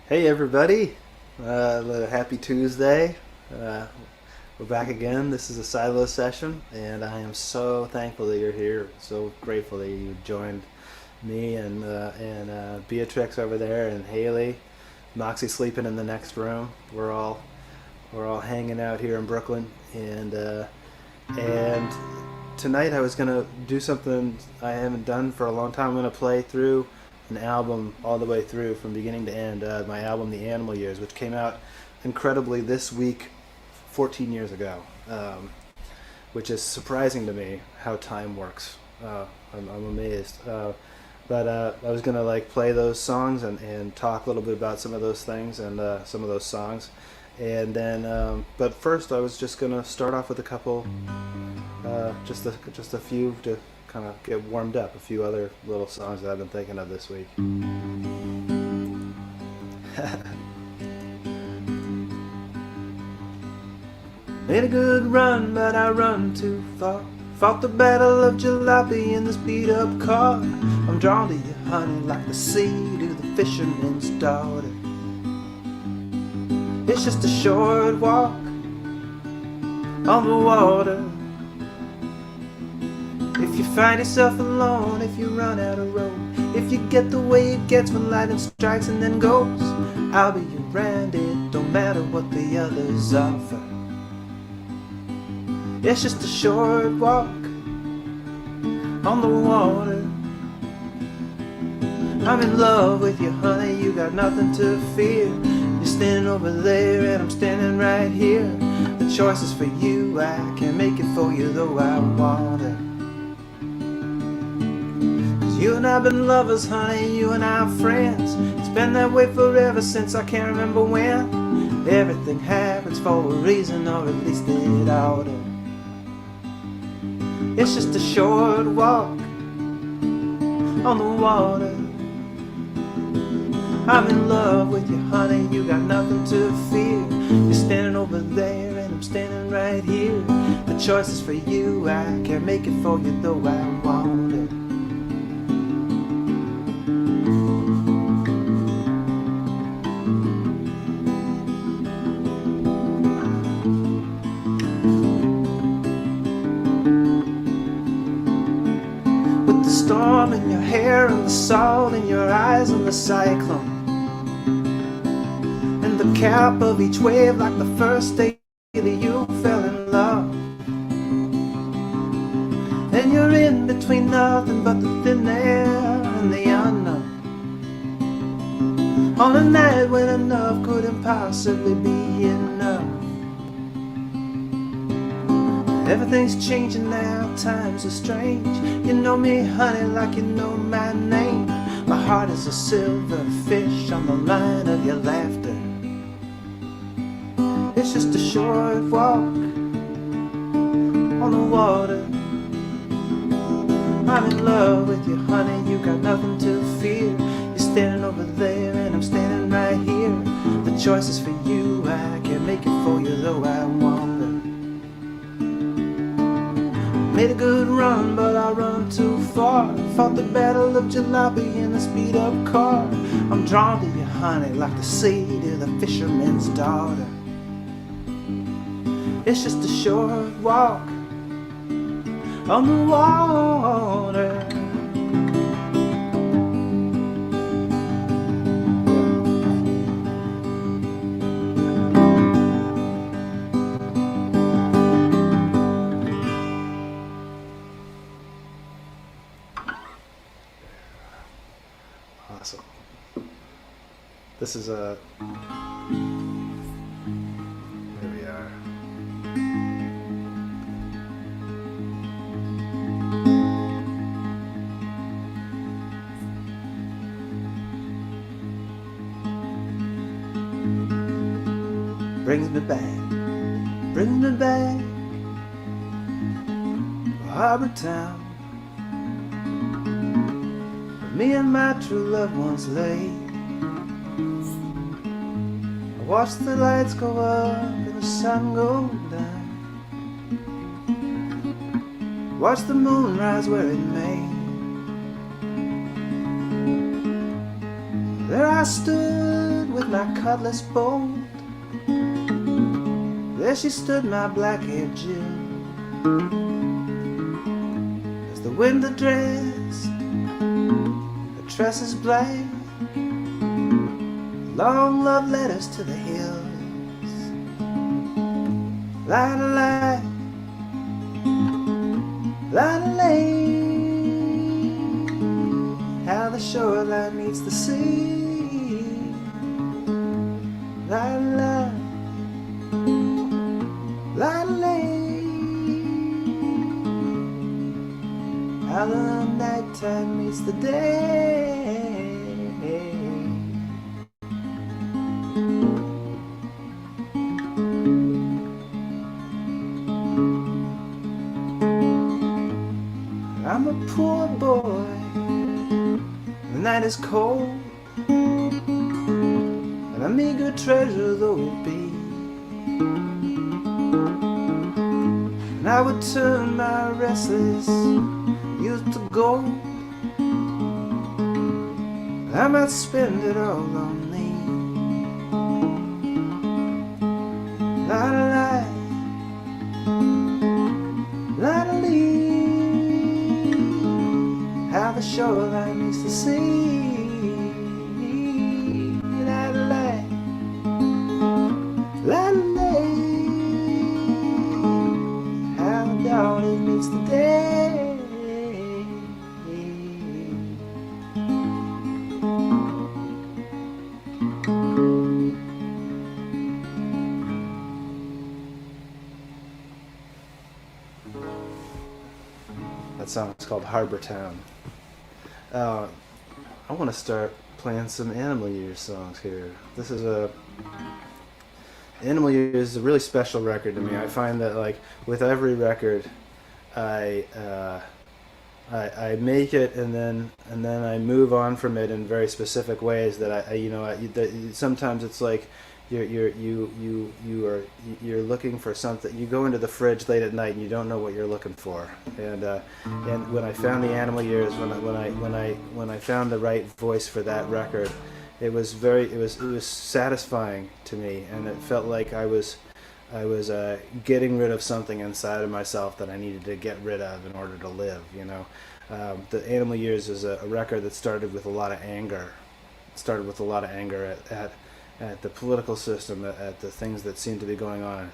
Hey everybody, happy Tuesday. We're back again. This is a silo session, and I am so thankful that you're here. So grateful that you joined me and Beatrix over there and Haley. Moxie sleeping in the next room. We're all hanging out here in Brooklyn, and tonight I was gonna do something I haven't done for a long time. I'm gonna play through an album all the way through from beginning to end. My album, The Animal Years, which came out incredibly this week, 14 years ago, which is surprising to me how time works. I'm amazed. But I was gonna like play those songs and talk a little bit about some of those things and some of those songs, and then but first I was just gonna start off with a couple, just a few to kind of get warmed up. A few other little songs that I've been thinking of this week. Made a good run, but I run too far. Fought the battle of jalopy in this beat up car. I'm drawn to you, honey, like the sea to the fisherman's daughter. It's just a short walk on the water. If you find yourself alone, if you run out of road, if you get the way it gets when lightning strikes and then goes, I'll be around it, don't matter what the others offer. It's just a short walk on the water. I'm in love with you, honey, you got nothing to fear. You're standing over there and I'm standing right here. The choice is for you, I can't make it for you though I want it. You and I've been lovers, honey, you and I are friends. It's been that way forever since I can't remember when. Everything happens for a reason, or at least it ought to. It's just a short walk on the water. I'm in love with you, honey, you got nothing to fear. You're standing over there and I'm standing right here. The choice is for you, I can't make it for you though I want it. The storm in your hair and the salt in your eyes and the cyclone and the cap of each wave like the first day that you fell in love. And you're in between nothing but the thin air and the unknown, on a night when enough couldn't possibly be enough. Everything's changing now, times are strange. You know me, honey, like you know my name. My heart is a silver fish on the line of your laughter. It's just a short walk on the water. I'm in love with you, honey, you got nothing to fear. You're standing over there and I'm standing right here. The choice is for you, I can't make it for you though I want it. Made a good run, but I run too far. Fought the battle of jalopy in a speed up car. I'm drawn to you, honey, like the sea to the fisherman's daughter. It's just a short walk on the water. Awesome. This is a... Here we are. Brings me back to Harbor Town. Me and my true love once lay. I watched the lights go up and the sun go down. Watched the moon rise where it may. There I stood with with my cutlass bold. There she stood, my black-haired Jill, as the wind addressed her tresses black, long love letters to the hills. La-da-la, la-da-la, how the shoreline meets the sea. La-da-la, la-da-la, how the nighttime meets the day. I'm a poor boy, the night is cold, and a meager treasure though it be, and I would turn my restless youth to gold. I might spend it all on thee. La-da-la, la-da-lee, how the shoreline meets the sea. La-da-la, la-da-la, how the dawn meets the day. That song is called Harbor Town. I want to start playing some Animal Years songs here. This is Animal Years is a really special record to me. I find that like with every record, I make it and then I move on from it in very specific ways that sometimes it's like you're looking for something. You go into the fridge late at night and you don't know what you're looking for. And when I found the Animal Years, when I found the right voice for that record, it was satisfying to me, and it felt like I was getting rid of something inside of myself that I needed to get rid of in order to live. The Animal Years is a record that started with a lot of anger. It started with a lot of anger at the political system, at the things that seem to be going on,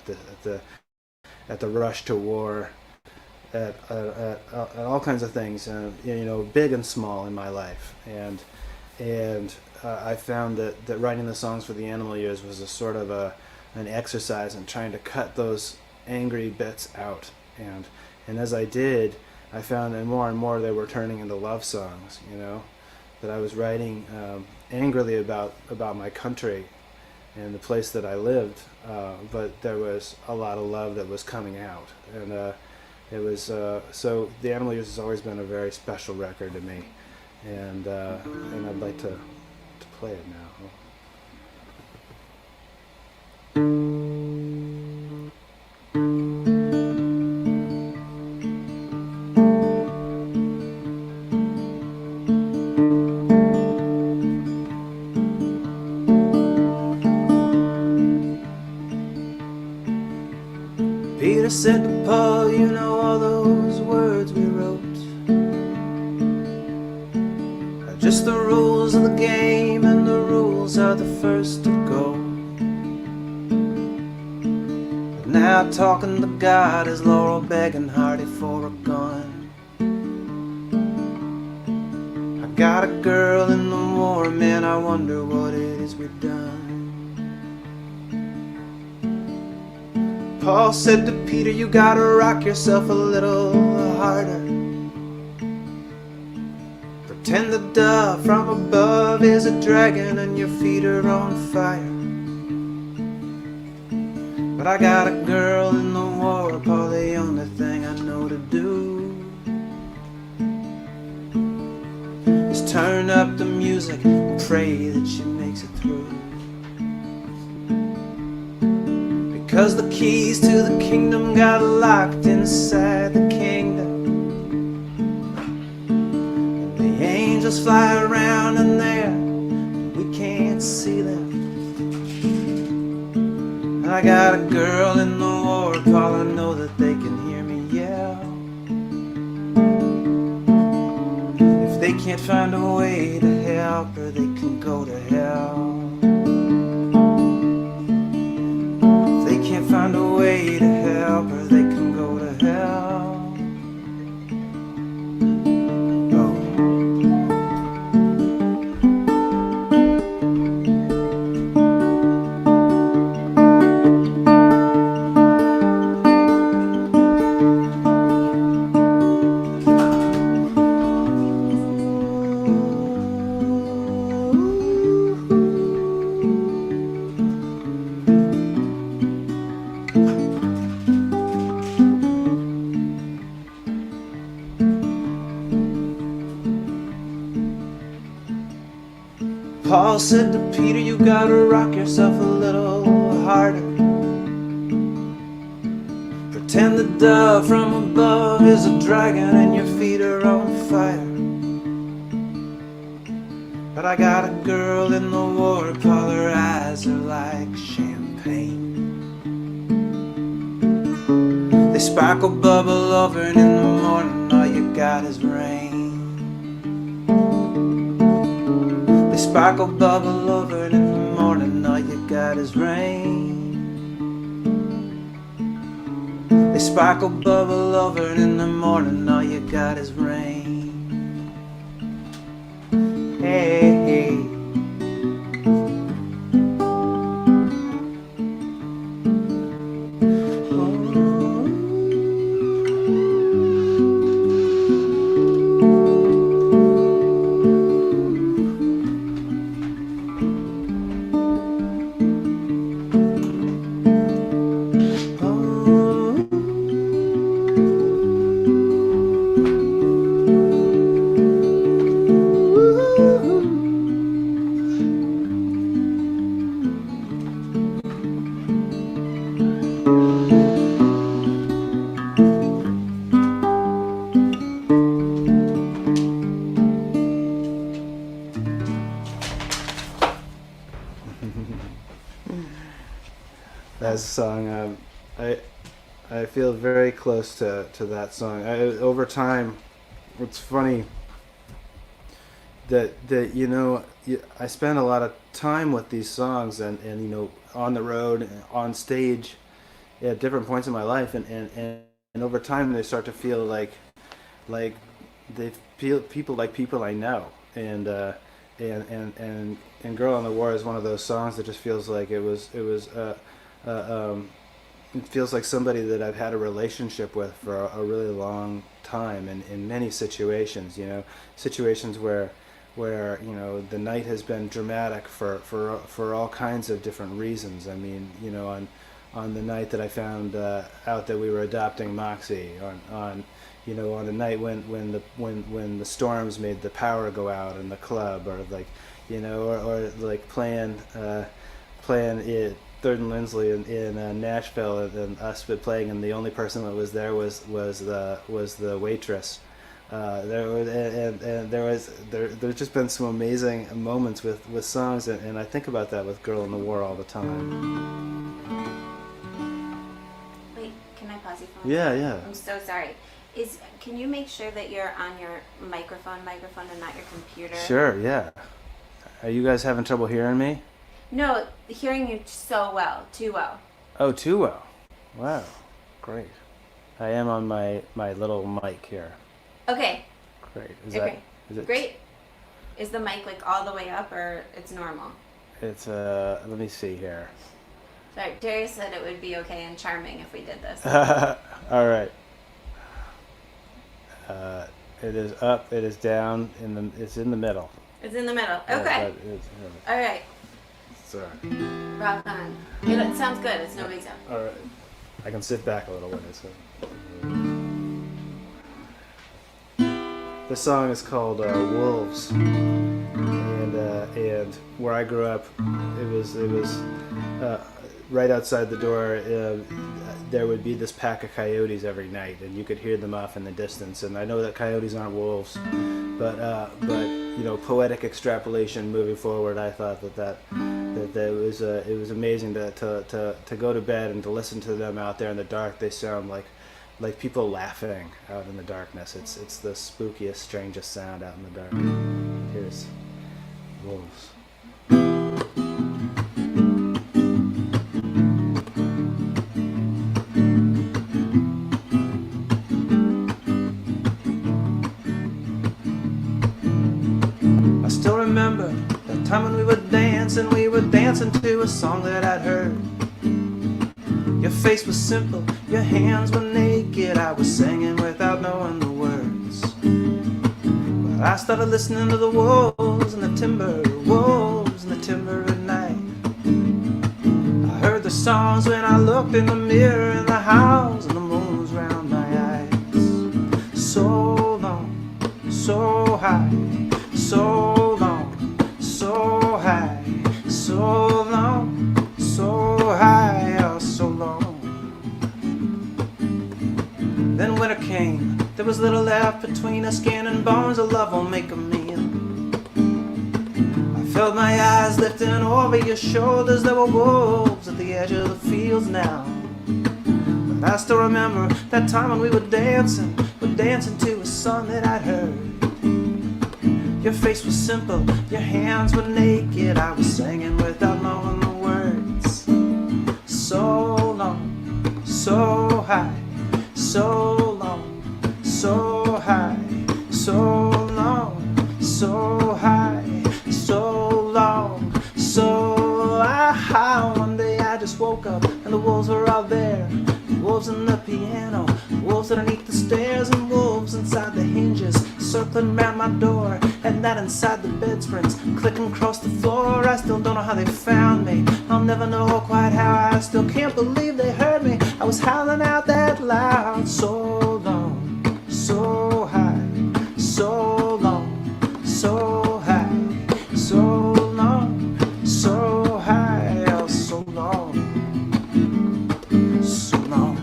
at the rush to war, at all kinds of things, big and small in my life, and I found that writing the songs for the Animal Years was a sort of an exercise in trying to cut those angry bits out, and as I did, I found that more and more they were turning into love songs, that I was writing angrily about my country and the place that I lived, but there was a lot of love that was coming out, and it was so the Animal Years has always been a very special record to me, and I'd like to play it now. Peter said to Paul, you know all those words we wrote are just the rules of the game, and the rules are the first to go. But now talking to God is Laurel begging Hardy for a gun. I got a girl in the war, man, I wonder what it is we've done. Paul said to Peter, you gotta rock yourself a little harder. Pretend the dove from above is a dragon and your feet are on fire. But I got a girl in the war, Paul, the only thing I know to do is turn up the music and pray that she makes it through. Because the keys to the kingdom got locked inside the kingdom, and the angels fly around in there, we can't see them. I got a girl in the ward, Paul, I know that they can hear me yell. If they can't find a way to help her, they can go to hell. If they can't find a way to help her, they can go to hell. Paul said to Peter, you gotta rock yourself a little harder. Pretend the dove from above is a dragon and your feet are on fire. But I got a girl in the ward, Paul, her eyes are like champagne. They sparkle, bubble over, and in the morning all you got is rain. They sparkle, bubble over, and in the morning all you got is rain. They sparkle, bubble over, and in the morning all you got is rain. Hey, hey. That's a song. I feel very close to that song. Over time, it's funny that you know I spend a lot of time with these songs and you know on the road, on stage, at different points in my life, and over time they start to feel like they feel people like people I know, and Girl on the War is one of those songs that just feels like it feels like somebody that I've had a relationship with for a really long time, and in many situations, you know, situations where you know the night has been dramatic for all kinds of different reasons. I mean, you know, on the night that I found out that we were adopting Moxie, on you know, on the night when the storms made the power go out in the club, or like, you know, or like playing it Third and Lindsley in Nashville, and us playing, and the only person that was there was the waitress. There's just been some amazing moments with songs, and I think about that with Girl in the War all the time. Wait, can I pause you for a Yeah, yeah. I'm so sorry. Can you make sure that you're on your microphone and not your computer? Sure, yeah. Are you guys having trouble hearing me? No, hearing you so well, too well. Oh, too well. Wow, great. I am on my little mic here. Okay. Great. Is it great? Is the mic like all the way up, or it's normal? It's let me see here. Sorry, Darius said it would be okay and charming if we did this. All right. It is up. It is down. It's in the middle. It's in the middle. Okay. All right. Sorry. Rock on. It sounds good. It's no big deal. All right. I can sit back a little bit. So. This song is called "Wolves," and where I grew up, it was right outside the door. There would be this pack of coyotes every night, and you could hear them off in the distance. And I know that coyotes aren't wolves, but you know, poetic extrapolation moving forward, I thought that That it was amazing to go to bed and to listen to them out there in the dark. They sound like people laughing out in the darkness. It's the spookiest, strangest sound out in the dark. Here's wolves. I still remember that time when we were dancing to a song that I'd heard. Your face was simple, your hands were naked. I was singing without knowing the words. But I started listening to the wolves in the timber, wolves in the timber at night. I heard the songs when I looked in the mirror in the house, and the moon was round my eyes. So long, so high, so long, so high, so long, so high, oh so long. Then winter came, there was little left between us, skin and bones, a love won't make a meal. I felt my eyes lifting over your shoulders, there were wolves at the edge of the fields now. But I still remember that time when we were dancing to a song that I'd heard. Your face was simple, your hands were naked. I was singing without knowing the words. So long, so high, so long, so high, so long, so high, so long, so high. One day I just woke up and the wolves were all there. Wolves in the piano, wolves underneath the stairs, and wolves inside the hinges, circling round my door. At night inside the bed springs, clicking across the floor. I still don't know how they found me, I'll never know quite how. I still can't believe they heard me, I was howling out that loud. So long, so high, so long, so high, so long, so high, oh so long, so long.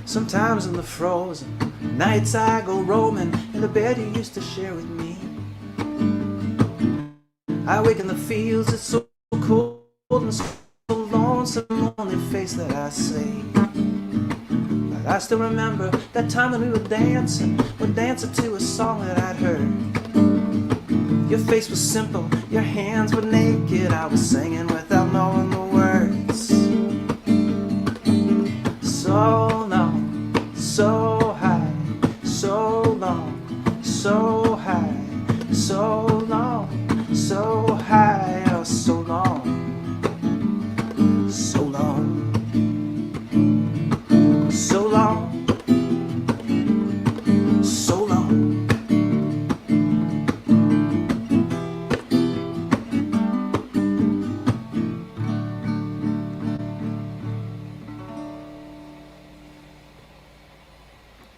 Sometimes in the frozen nights I go roaming in the bed you used to share with me. I wake in the fields, it's so cold and so lonesome, only face that I see. But I still remember that time when we were dancing to a song that I'd heard. Your face was simple, your hands were naked. I was singing without knowing the words. So long, so high, so long, so high, so long, so high, oh so long, so long, so long, so long.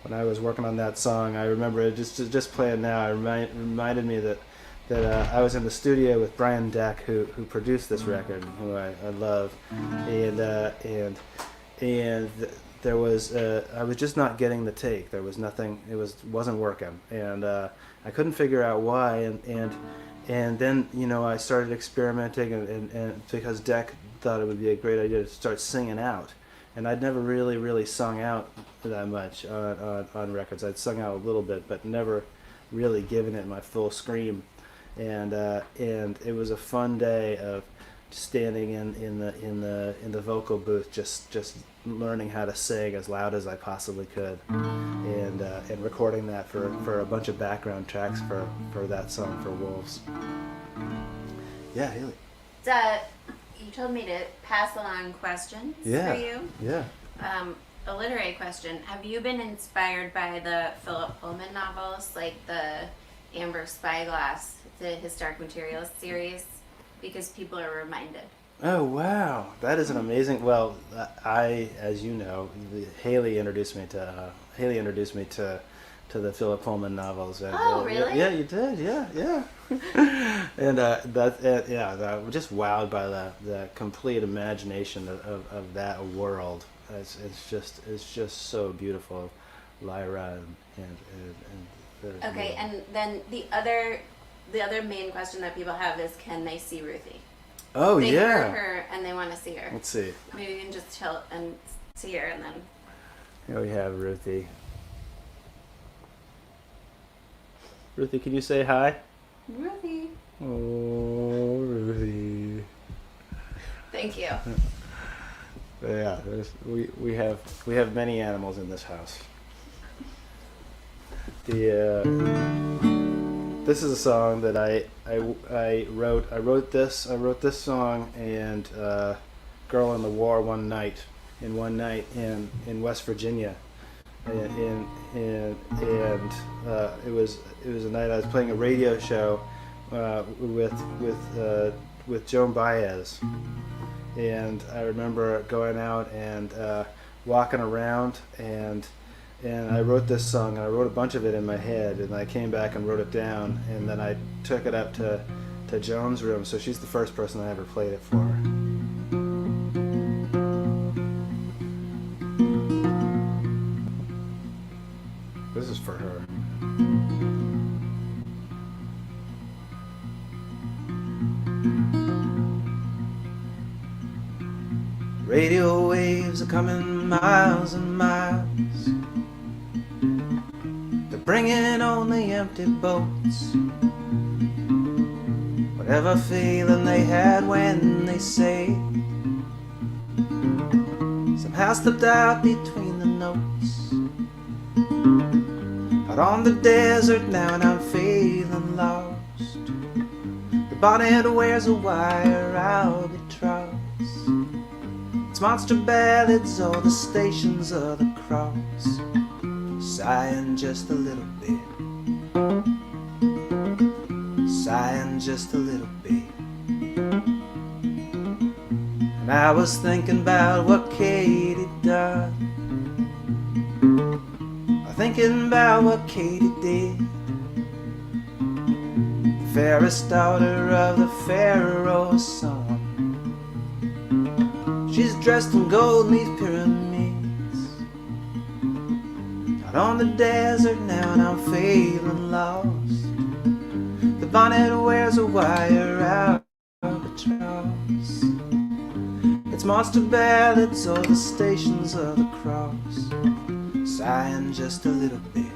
When I was working on that song, I remember it just playing now. It reminded me that I was in the studio with Brian Deck, who produced this record, who I love, and there was I was just not getting the take. There was nothing. Wasn't working, and I couldn't figure out why. And then I started experimenting, and because Deck thought it would be a great idea to start singing out. And I'd never really sung out that much on records. I'd sung out a little bit, but never really given it my full scream. And it was a fun day of standing in the vocal booth, just learning how to sing as loud as I possibly could, and recording that for a bunch of background tracks for that song for Wolves. Yeah, Haley. You told me to pass along questions for you. Yeah. A literary question. Have you been inspired by the Philip Pullman novels, like the Amber Spyglass, the His Dark Materials series? Because people are reminded. Oh wow, that is an amazing. Well, as you know, Haley introduced me to the Philip Pullman novels. And, Oh, yeah, really? yeah, you did, yeah, yeah. And I'm just wowed by the complete imagination of that world. It's just so beautiful, Lyra Okay, and then the other main question that people have is, can they see Ruthie? oh They heard yeah. her and they want to see her. Let's see. Maybe you can just chill and see her, and then. Here we have Ruthie. Ruthie, can you say hi? Ruthie. Oh, Ruthie. Thank you. But yeah, we have many animals in this house. This is a song that I wrote. I wrote this song and "Girl in the War" one night in West Virginia, and it was a night I was playing a radio show with Joan Baez, and I remember going out and walking around and I wrote this song, and I wrote a bunch of it in my head, and I came back and wrote it down, and then I took it up to Joan's room. So she's the first person I ever played it for. This is for her. Radio waves are coming miles and miles. They're bringing only empty boats. Whatever feeling they had when they sailed somehow slipped out between the notes. Out on the desert now, and I'm feeling lost. The bonnet wears a wire albatross. It's monster ballads or the Stations of the Cross, sighing just a little bit, sighing just a little bit. And I was thinking about what Katie done, thinking about what Katie did, the fairest daughter of the Pharaoh's son. She's dressed in gold 'neath pyramids, out on the desert now, and I'm feeling lost. The bonnet wears a wire albatross. It's monster ballads or the Stations of the Cross, sighing just a little bit,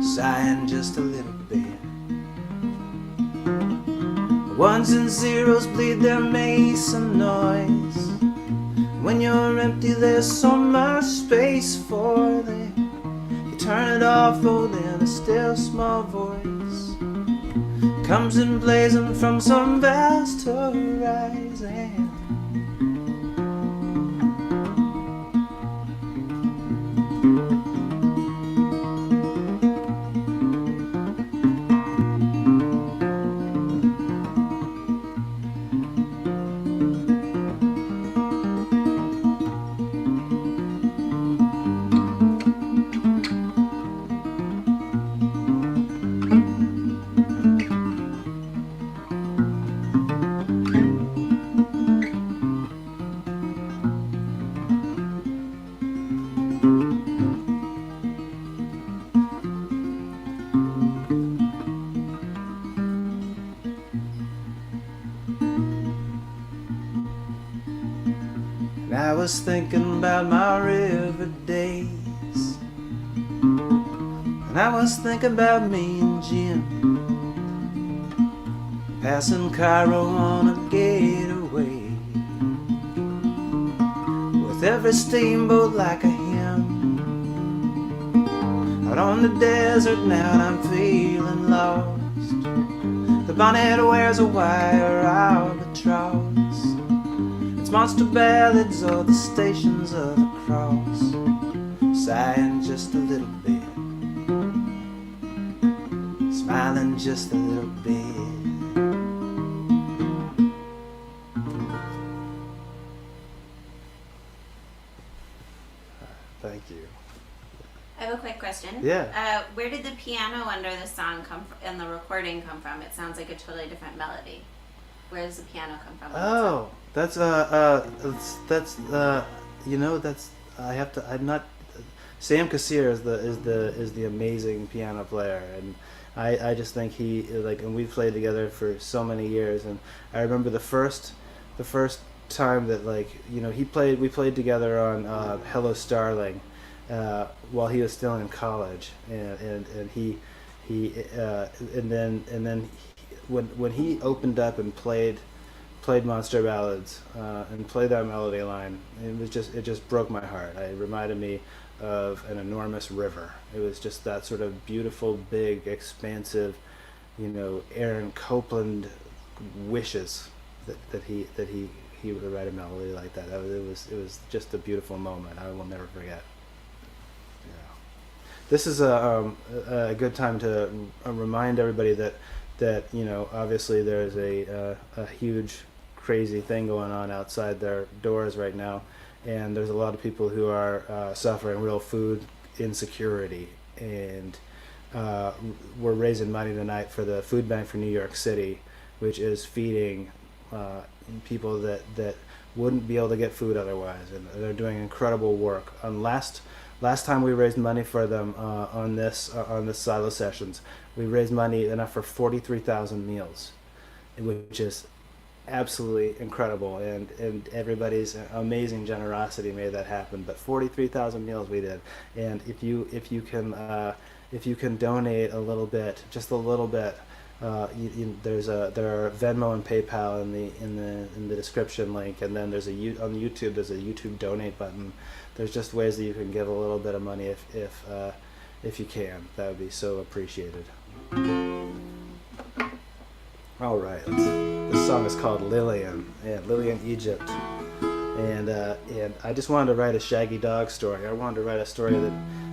sighing just a little bit. Ones and zeros bleed their mason noise. When you're empty, there's so much space for them. You turn it off, oh, then a still small voice comes in blazing from some vast horizon. And I was thinking about my river days, and I was thinking about me and Jim, passing Cairo on a getaway, with every steamboat like a hymn. Out on the desert now, and I'm feeling lost. The bonnet wears a wire albatross. It's monster ballads or the Stations of the Cross, sighing just a little bit, smiling just a little bit. Thank you. I have a quick question. Yeah. Where did the piano under the song come from, and the recording come from? It sounds like a totally different melody. Where does the piano come from? Oh, that's you know, that's I have to. I'm not. Sam Kassir is the amazing piano player, and I just think he like, and we've played together for so many years, and I remember the first time that, like, you know, we played together on Hello Starling while he was still in college, and then when he opened up and played Monster Ballads and played that melody line, it just broke my heart. It reminded me of an enormous river. It was just that sort of beautiful, big, expansive, you know, Aaron Copland wishes that he would write a melody like that. It was just a beautiful moment. I will never forget. Yeah. This is a good time to remind everybody that you know, obviously there's a huge crazy thing going on outside their doors right now, and there's a lot of people who are suffering real food insecurity, and we're raising money tonight for the food bank for New York City, which is feeding people that wouldn't be able to get food otherwise, and they're doing incredible work. Last time we raised money for them on this Silo Sessions, we raised money enough for 43,000 meals, which is absolutely incredible, and everybody's amazing generosity made that happen. But 43,000 meals we did, and if you can donate a little bit, just a little bit, there are Venmo and PayPal in the description link, and then on YouTube there's a YouTube donate button. There's just ways that you can give a little bit of money if you can. That would be so appreciated. All right, this song is called Lillian, Lillian Egypt, and I just wanted to write a Shaggy Dog story. I wanted to write a story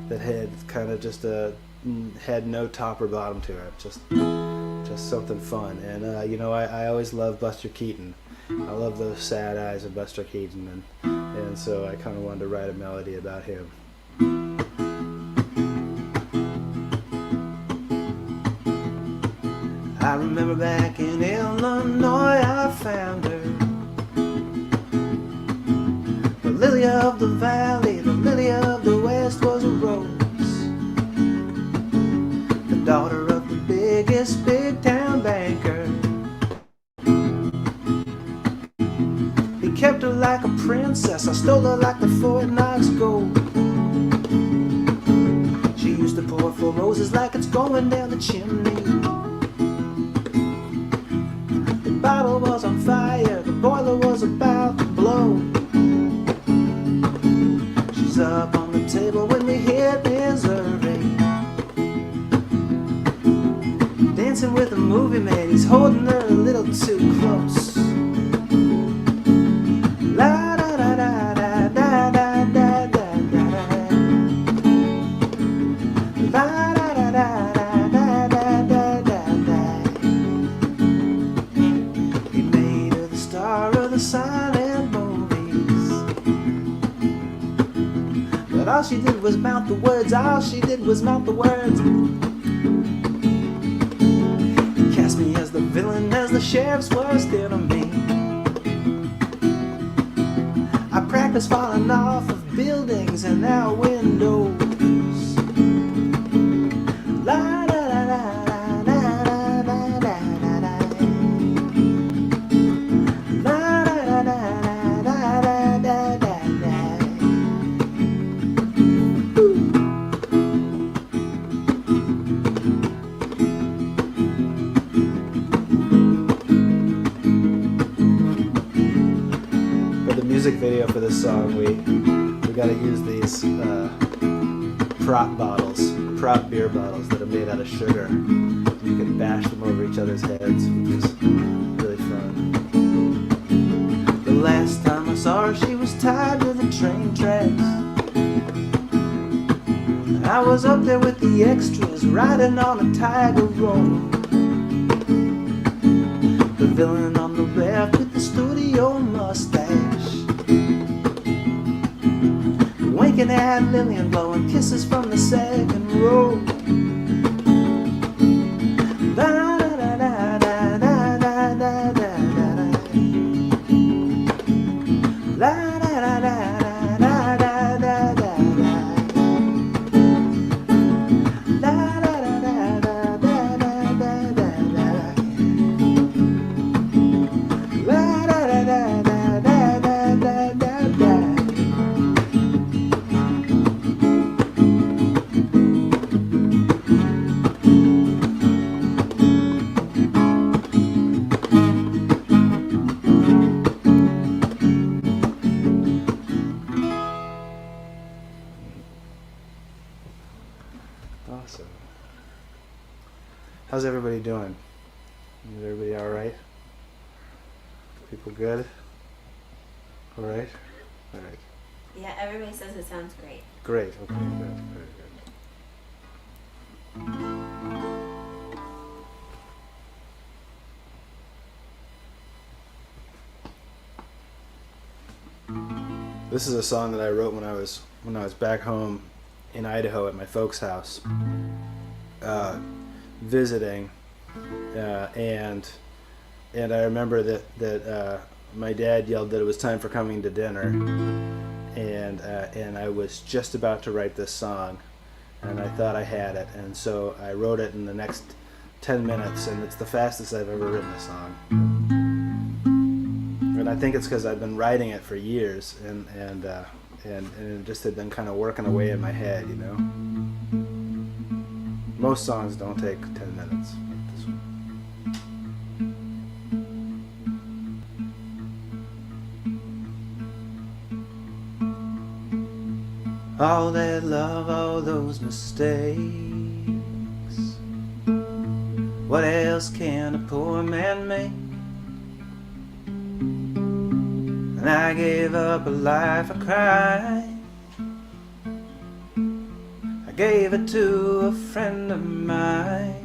that had kind of just had no top or bottom to it, just something fun. And you know, I always loved Buster Keaton. I love those sad eyes of Buster Keaton, and so I kind of wanted to write a melody about him. I remember back in Illinois I found her, the lily of the valley, the lily of the west was a rose, the daughter of the biggest big town banker. He kept her like a princess, I stole her like the Fort Knox gold. She used to pour for roses like it's going down the chimney. The bottle was on fire, the boiler was about to blow. She's up on the table when we hit Missouri, dancing with a movie man, he's holding her a little too close. La da da da da da da da da da. La da da da da da da da da. He made her the star of the silent movies, but all she did was mouth the words, all she did was mouth the words. He cast me as the villain, as the sheriff's worst enemy. I practiced falling off of buildings and out windows. La da da da da da da da da da. La da da da da da da da da. For the music video for this song, we got to use these prop beer bottles that are made out of sugar. You can bash them over each other's heads, which is really fun. The last time I saw her, she was tied to the train tracks. I was up there with the extras, riding on a tiger roll. The villain on the left with the studio mustache, winking at Lillian, blowing kisses from the second row. La da da da da da da da da da. La da da da da da da da da. La da da da da da da da da. La da da da da da da da da. Awesome. How's everybody doing? Is everybody all right? People good? All right? All right. Yeah, everybody says it sounds great. Great. Okay, good. Very good. This is a song that I wrote when I was back home in Idaho at my folks' house, visiting, and I remember that my dad yelled that it was time for coming to dinner, and I was just about to write this song, and I thought I had it, and so I wrote it in the next 10 minutes, and it's the fastest I've ever written a song. And I think it's because I've been writing it for years, and it just had been kind of working away in my head, you know. Most songs don't take 10 minutes. Like this one. All that love, all those mistakes. What else can a poor man make? And I gave up a life of crime. I gave it to a friend of mine.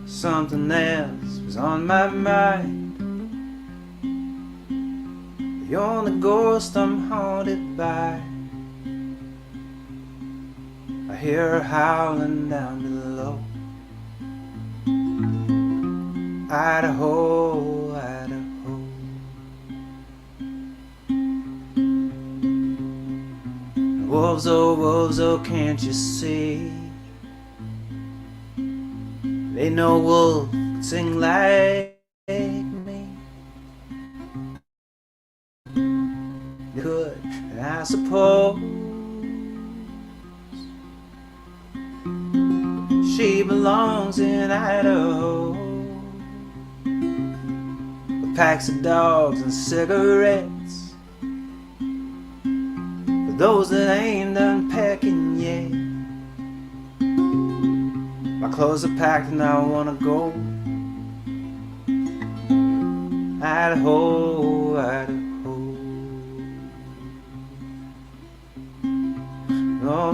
Something else was on my mind. The only ghost I'm haunted by. I hear her howling down below. Idaho, Idaho. Wolves, oh, can't you see? Ain't no wolf can sing like me. They could, and I suppose she belongs in Idaho, with packs of dogs and cigarettes. For those that ain't done packing yet. My clothes are packed and I wanna go. Idaho, Idaho. Oh,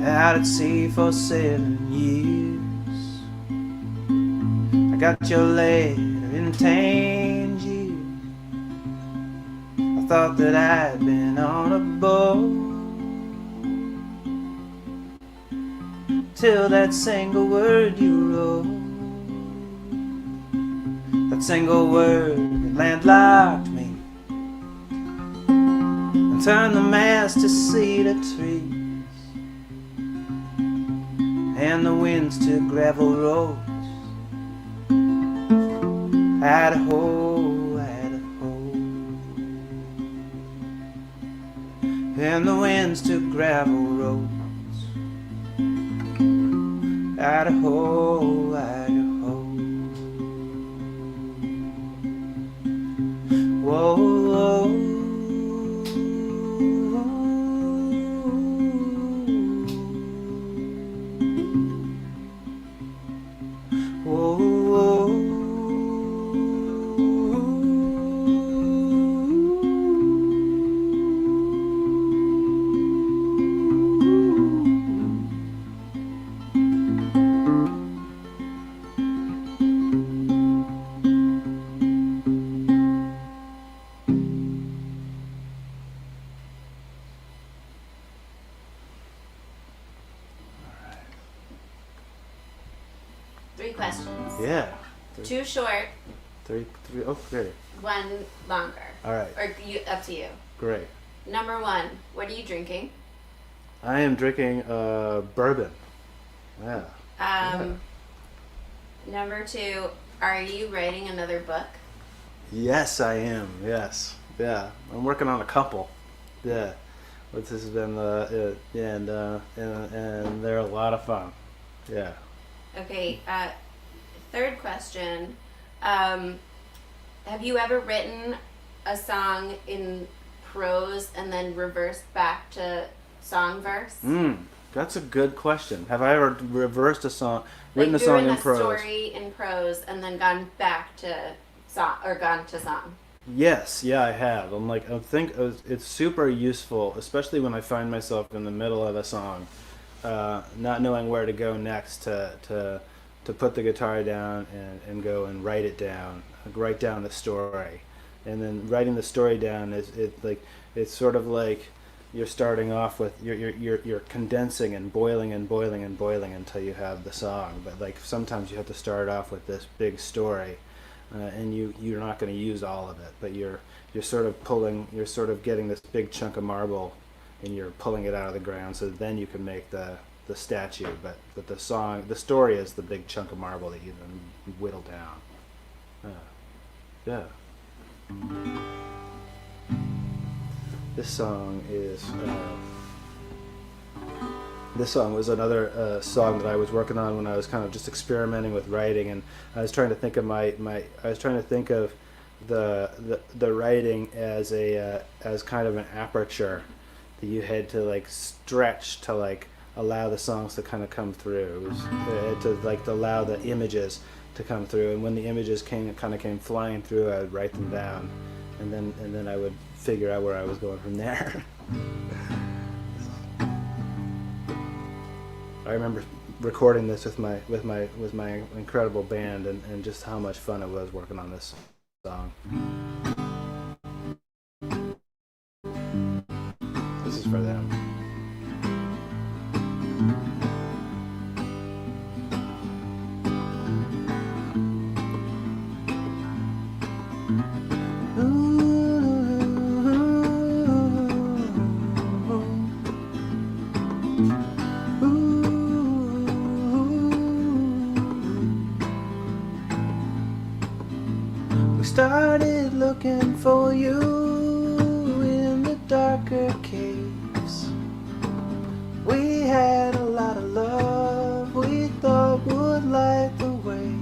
out at sea for 7 years. I got your letter in Tangier. I thought that I'd been on a boat till that single word you wrote. That single word that landlocked me and turned the mast to cedar trees and the winds to gravel roads. Idaho, Idaho. And the winds to gravel roads. Idaho, Idaho. Whoa, whoa. 3 questions. Yeah. 2 short, Three. Oh, great. 1 longer. All right. Or up to you. Great. Number 1, what are you drinking? I am drinking bourbon. Yeah. Number 2, are you writing another book? Yes, I am. Yes. Yeah. I'm working on a couple. Yeah. But this has been and they're a lot of fun. Yeah. Okay. 3rd question. Have you ever written a song in prose and then reversed back to song verse? That's a good question. Have I ever reversed a song, written a song in prose? Like, story in prose and then gone back to song, or gone to song? Yes, yeah, I have. I think it's super useful, especially when I find myself in the middle of a song, not knowing where to go next to put the guitar down and go and write it down, write down the story, and then writing the story down it's sort of like you're starting off with you're condensing and boiling and boiling and boiling until you have the song. But like sometimes you have to start off with this big story. And you're not going to use all of it, but you're sort of getting this big chunk of marble, and you're pulling it out of the ground, so then you can make the statue. But the story is the big chunk of marble that you then whittle down. Yeah. This song is. This song was another song that I was working on when I was kind of just experimenting with writing, and I was trying to think of I was trying to think of the writing as kind of an aperture that you had to like stretch to like allow the songs to kind of come through. It was, to allow the images to come through, and when the images came flying through, I would write them down, and then I would figure out where I was going from there. I remember recording this with my incredible band, and just how much fun it was working on this song. This is for them. Started looking for you in the darker caves. We had a lot of love we thought would light the way.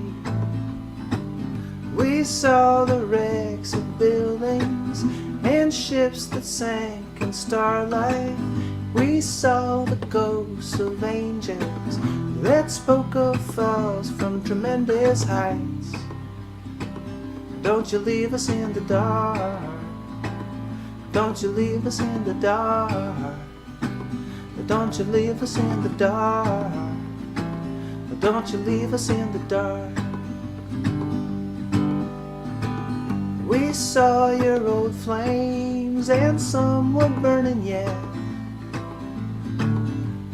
We saw the wrecks of buildings and ships that sank in starlight. We saw the ghosts of angels that spoke of falls from tremendous heights. Don't you leave us in the dark. Don't you leave us in the dark. Don't you leave us in the dark. Don't you leave us in the dark. We saw your old flames, and some were burning yet.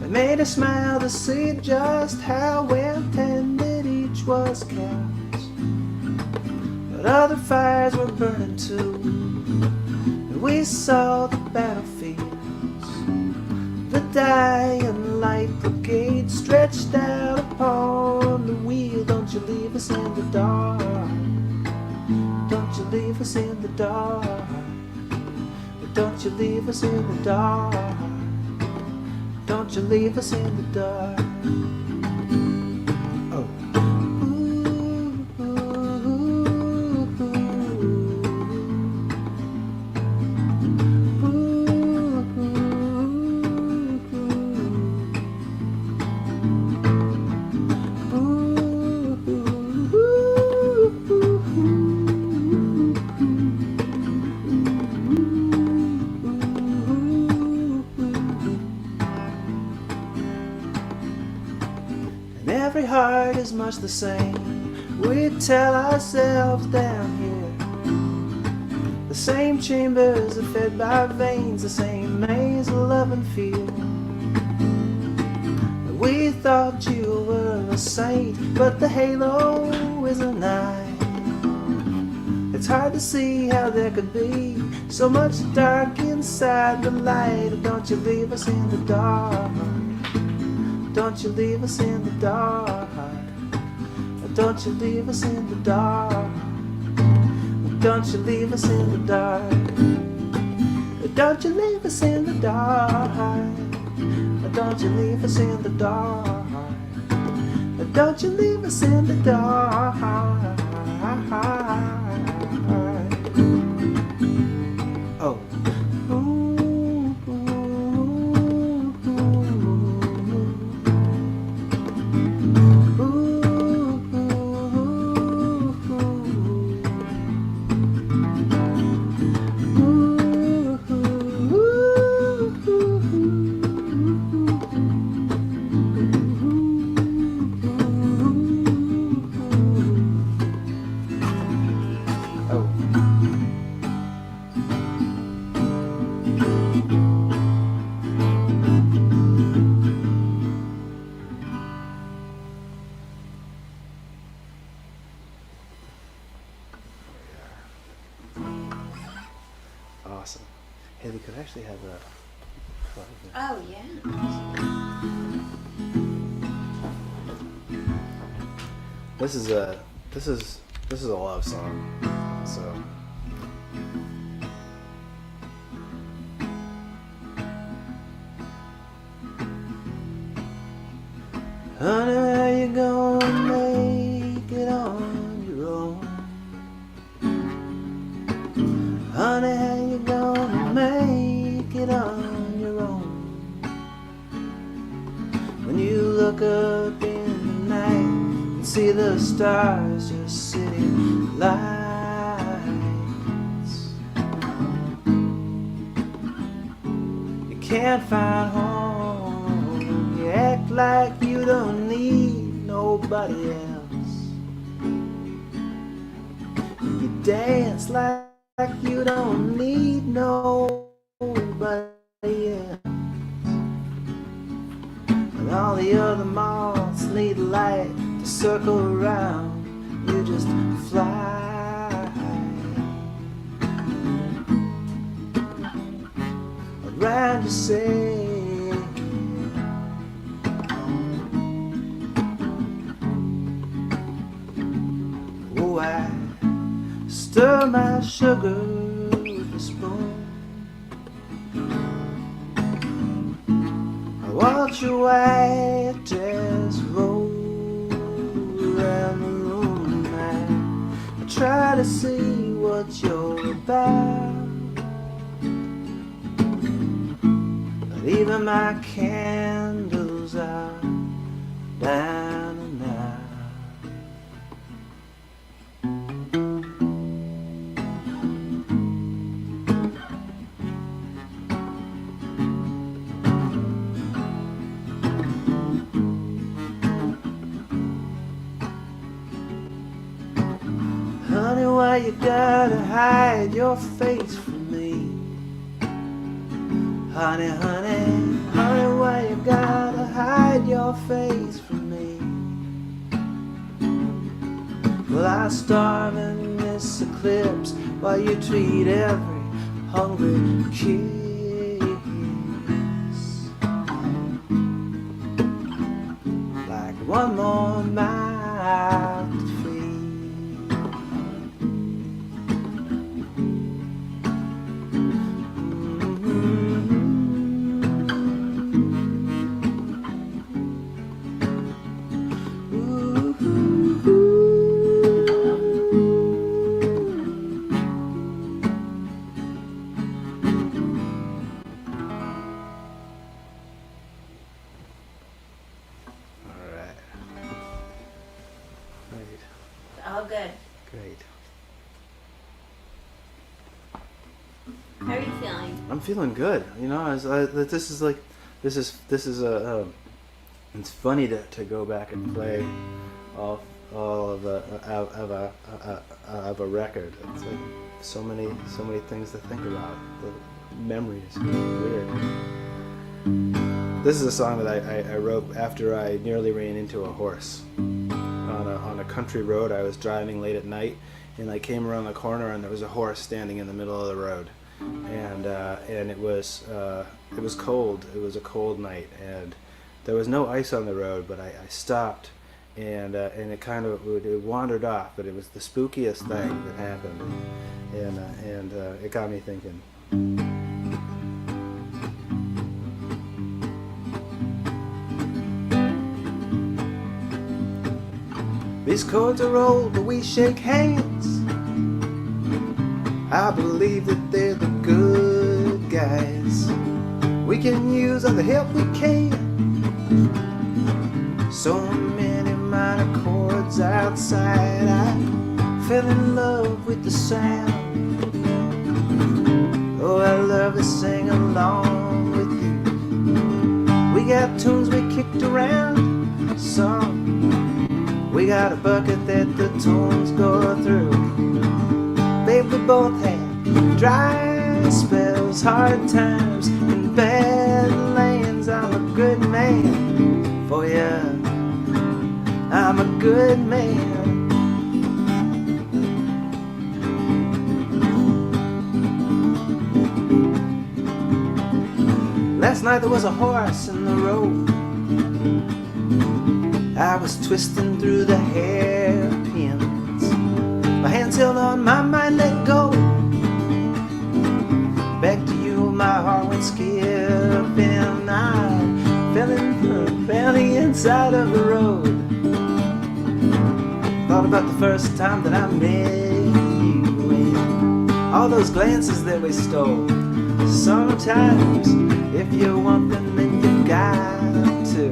It made us smile to see just how well tended each was kept. But other fires were burning too, and we saw the battlefields. The dying light brigade stretched out upon the wheel. Don't you leave us in the dark. Don't you leave us in the dark. Don't you leave us in the dark. Don't you leave us in the dark. Every heart is much the same. We tell ourselves down here. The same chambers are fed by veins, the same maze of love and fear. We thought you were a saint, but the halo is a knight. It's hard to see how there could be so much dark inside the light. Don't you leave us in the dark. Don't you leave us in the dark. Don't you leave us in the dark. Don't you leave us in the dark. Don't you leave us in the dark. Don't you leave us in the dark. Don't you leave us in the dark. Oh. Awesome. Hey, we could actually have a. Oh yeah. This is a love song. So. Honey, how you gonna make it on your own? Honey, how you gonna make it on your own? When you look up in the night and see the stars just sitting lights, you can't find home. You act like you don't need nobody else. You dance like you don't need nobody else. And all the other moths need light to circle around. You just fly around yourself. Oh, I stir my sugar with a spoon. I watch your white dress roll around the room. I try to see what you're about, but even my candles are down and out. Honey, why you gotta hide your face from me? Honey, honey, honey, why you gotta hide your face from me? Well, I starve in this eclipse while you treat every hungry kiss like one more mouth to feed. All good. Great. How are you feeling? I'm feeling good. You know, this is a. It's funny to go back and play all of a record. It's like so many things to think about. The memories, weird. This is a song that I wrote after I nearly ran into a horse on a country road. I was driving late at night, and I came around the corner, and there was a horse standing in the middle of the road, and it was cold. It was a cold night, and there was no ice on the road, but I stopped, and it kind of it wandered off, but it was the spookiest thing that happened, and it got me thinking. These chords are old, but we shake hands. I believe that they're the good guys. We can use all the help we can. So many minor chords outside. I fell in love with the sound. Oh, I love to sing along with you. We got tunes we kicked around, some. We got a bucket that the tunes go through. Babe, we both had dry spells, hard times, and bad lands. I'm a good man for ya. I'm a good man. Last night there was a horse in the road. I was twisting through the hairpins. My hands held on, my mind let go. Back to you, my heart went skipping. I fell the inside of the road. Thought about the first time that I met you, and all those glances that we stole. Sometimes, if you want them, then you got to.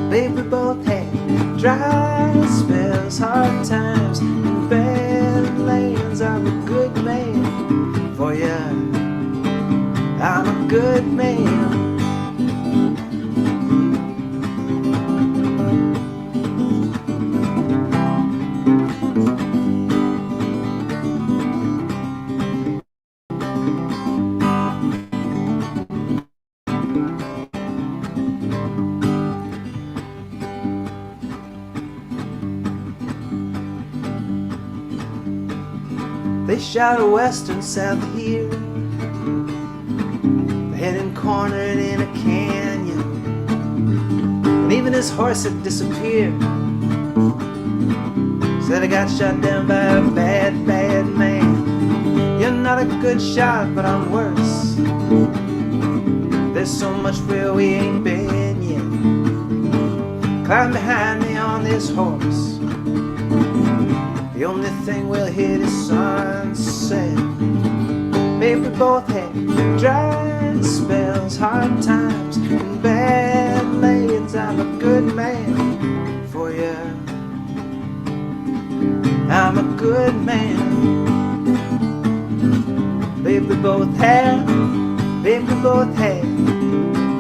Babe, we both had dry spells, hard times, and bad lands. I'm a good man for ya. I'm a good man. They shout a western south here. The head cornered in a canyon, and even his horse had disappeared. Said I got shot down by a bad, bad man. You're not a good shot, but I'm worse. There's so much where we ain't been yet. Climb behind me on this horse. The only thing we'll hit is sunset. Babe, we both had dry spells, hard times, and bad lanes. I'm a good man for ya. I'm a good man. Babe, we both had. Babe, we both had.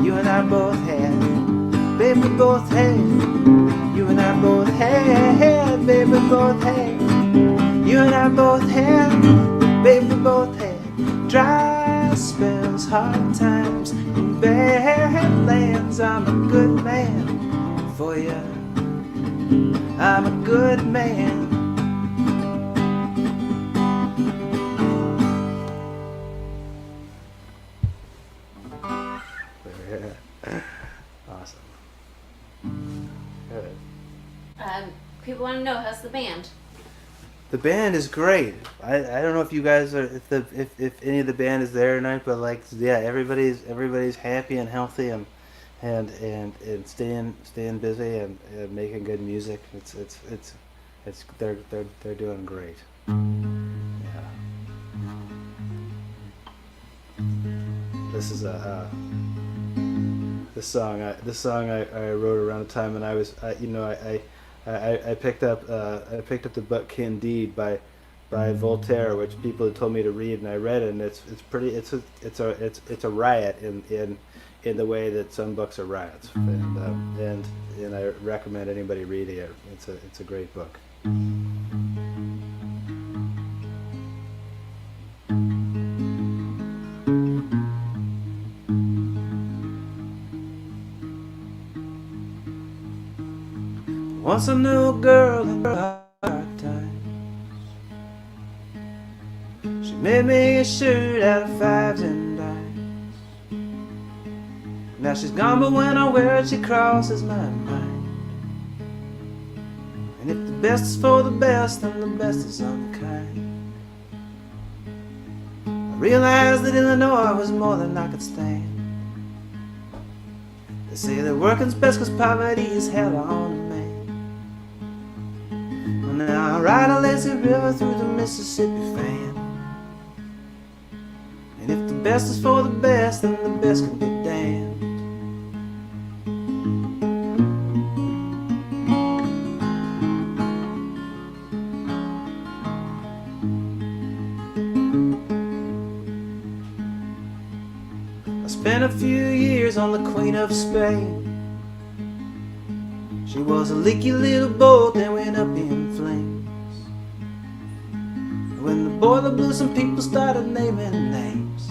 You and I both had. Babe, we both had. You and I both had. Babe, we both had. You and I both had, babe, we both had dry spells, hard times, and bad lands. I'm a good man for ya. I'm a good man. Awesome. Good. People want to know, how's the band? The band is great. I don't know if you guys are if any of the band is there tonight, but like yeah, everybody's happy and healthy and staying busy and making good music. It's they're doing great. Yeah. This is this song I wrote around the time when I was I picked up the book Candide by Voltaire, which people had told me to read, and I read it, and it's a riot in the way that some books are riots, and I recommend anybody reading it. It's a great book. Once I knew a girl in her hard times. She made me a shirt out of fives and dimes. Now she's gone, but when I wear it, she crosses my mind. And if the best is for the best, then the best is unkind. I realized that Illinois was more than I could stand. They say that working's best 'cause poverty is hell on a man. Well, now I ride a lazy river through the Mississippi fan. And if the best is for the best, then the best can be damned. I spent a few years on the Queen of Spain. She was a leaky little boat that went up in flames. When the boiler blew, some people started naming names.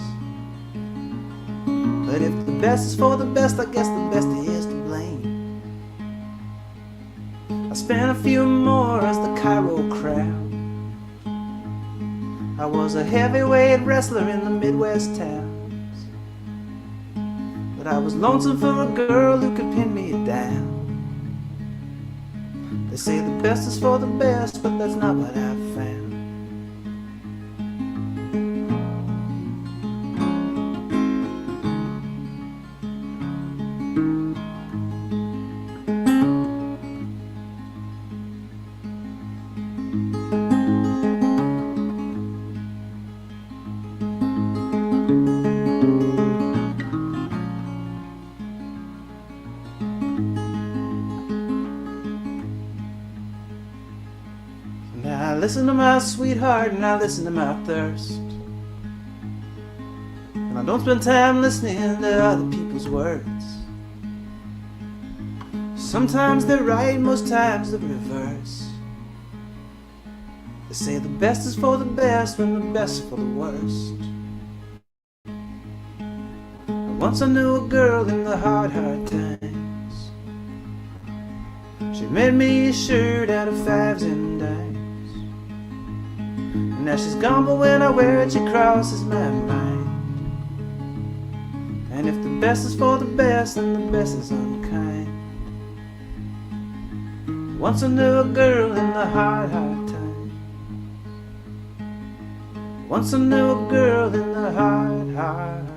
But if the best is for the best, I guess the best is to blame. I spent a few more as the Cairo crowd. I was a heavyweight wrestler in the Midwest towns. But I was lonesome for a girl who could pin me down. They say the best is for the best, but that's not what I've found. Now I listen to my sweetheart and I listen to my thirst. And I don't spend time listening to other people's words. Sometimes they're right, most times the reverse. They say the best is for the best when the best is for the worst. Once I knew a girl in the hard times. She made me a shirt out of fives and dimes. Now she's gone, but when I wear it, she crosses my mind. And if the best is for the best, then the best is unkind. Once I knew a girl in the hard times. Once I knew a girl in the hard times.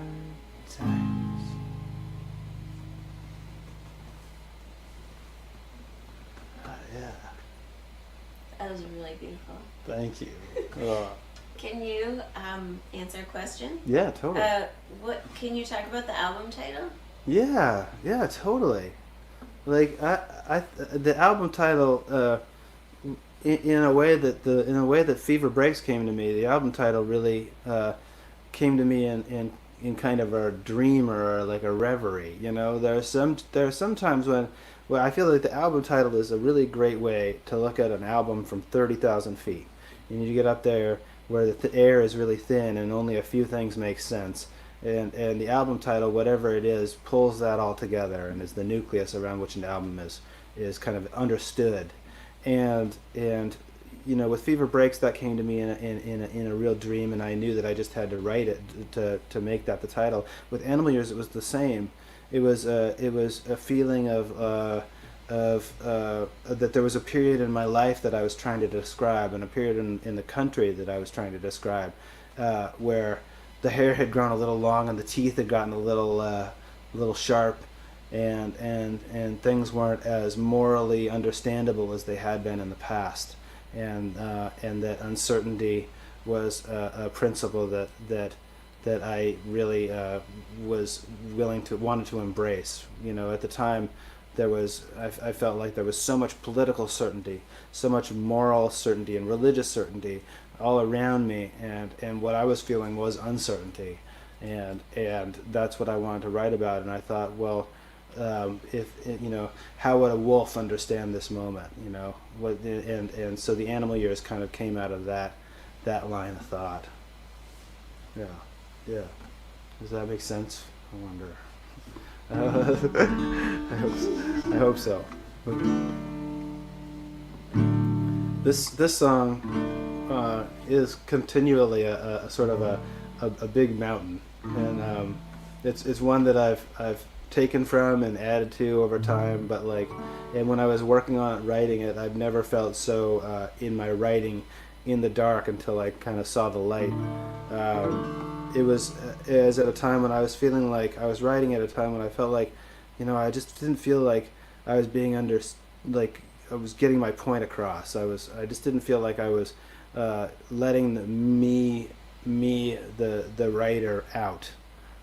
Yeah. That was really beautiful. Thank you. Oh. Can you answer a question? Yeah, totally. What can you talk about the album title? Yeah, totally. Like the album title, in a way that Fever Breaks came to me. The album title really came to me in kind of a dream or like a reverie. You know, there are some times when I feel like the album title is a really great way to look at an album from 30,000 feet. You need to get up there where the air is really thin and only a few things make sense. And the album title, whatever it is, pulls that all together and is the nucleus around which an album is kind of understood. And you know, with Fever Breaks, that came to me in a real dream, and I knew that I just had to write it to make that the title. With Animal Years, it was the same. It was a feeling of that there was a period in my life that I was trying to describe, and a period in the country that I was trying to describe, where the hair had grown a little long and the teeth had gotten a little sharp, and things weren't as morally understandable as they had been in the past, and that uncertainty was a principle that I really wanted to embrace. You know, at the time, I felt like there was so much political certainty, so much moral certainty and religious certainty all around me, and what I was feeling was uncertainty, and that's what I wanted to write about. And I thought, well, how would a wolf understand this moment? You know, and so the Animal Years kind of came out of that line of thought. Yeah. Does that make sense? I wonder. I hope so. This song is continually a sort of a big mountain, and it's one that I've taken from and added to over time. But like, and when I was working on it, writing it, I've never felt so in my writing in the dark until I kind of saw the light. It was as at a time when I was feeling like I was writing at a time when I felt like, I just didn't feel like I was being like I was getting my point across. I just didn't feel like I was letting the writer out,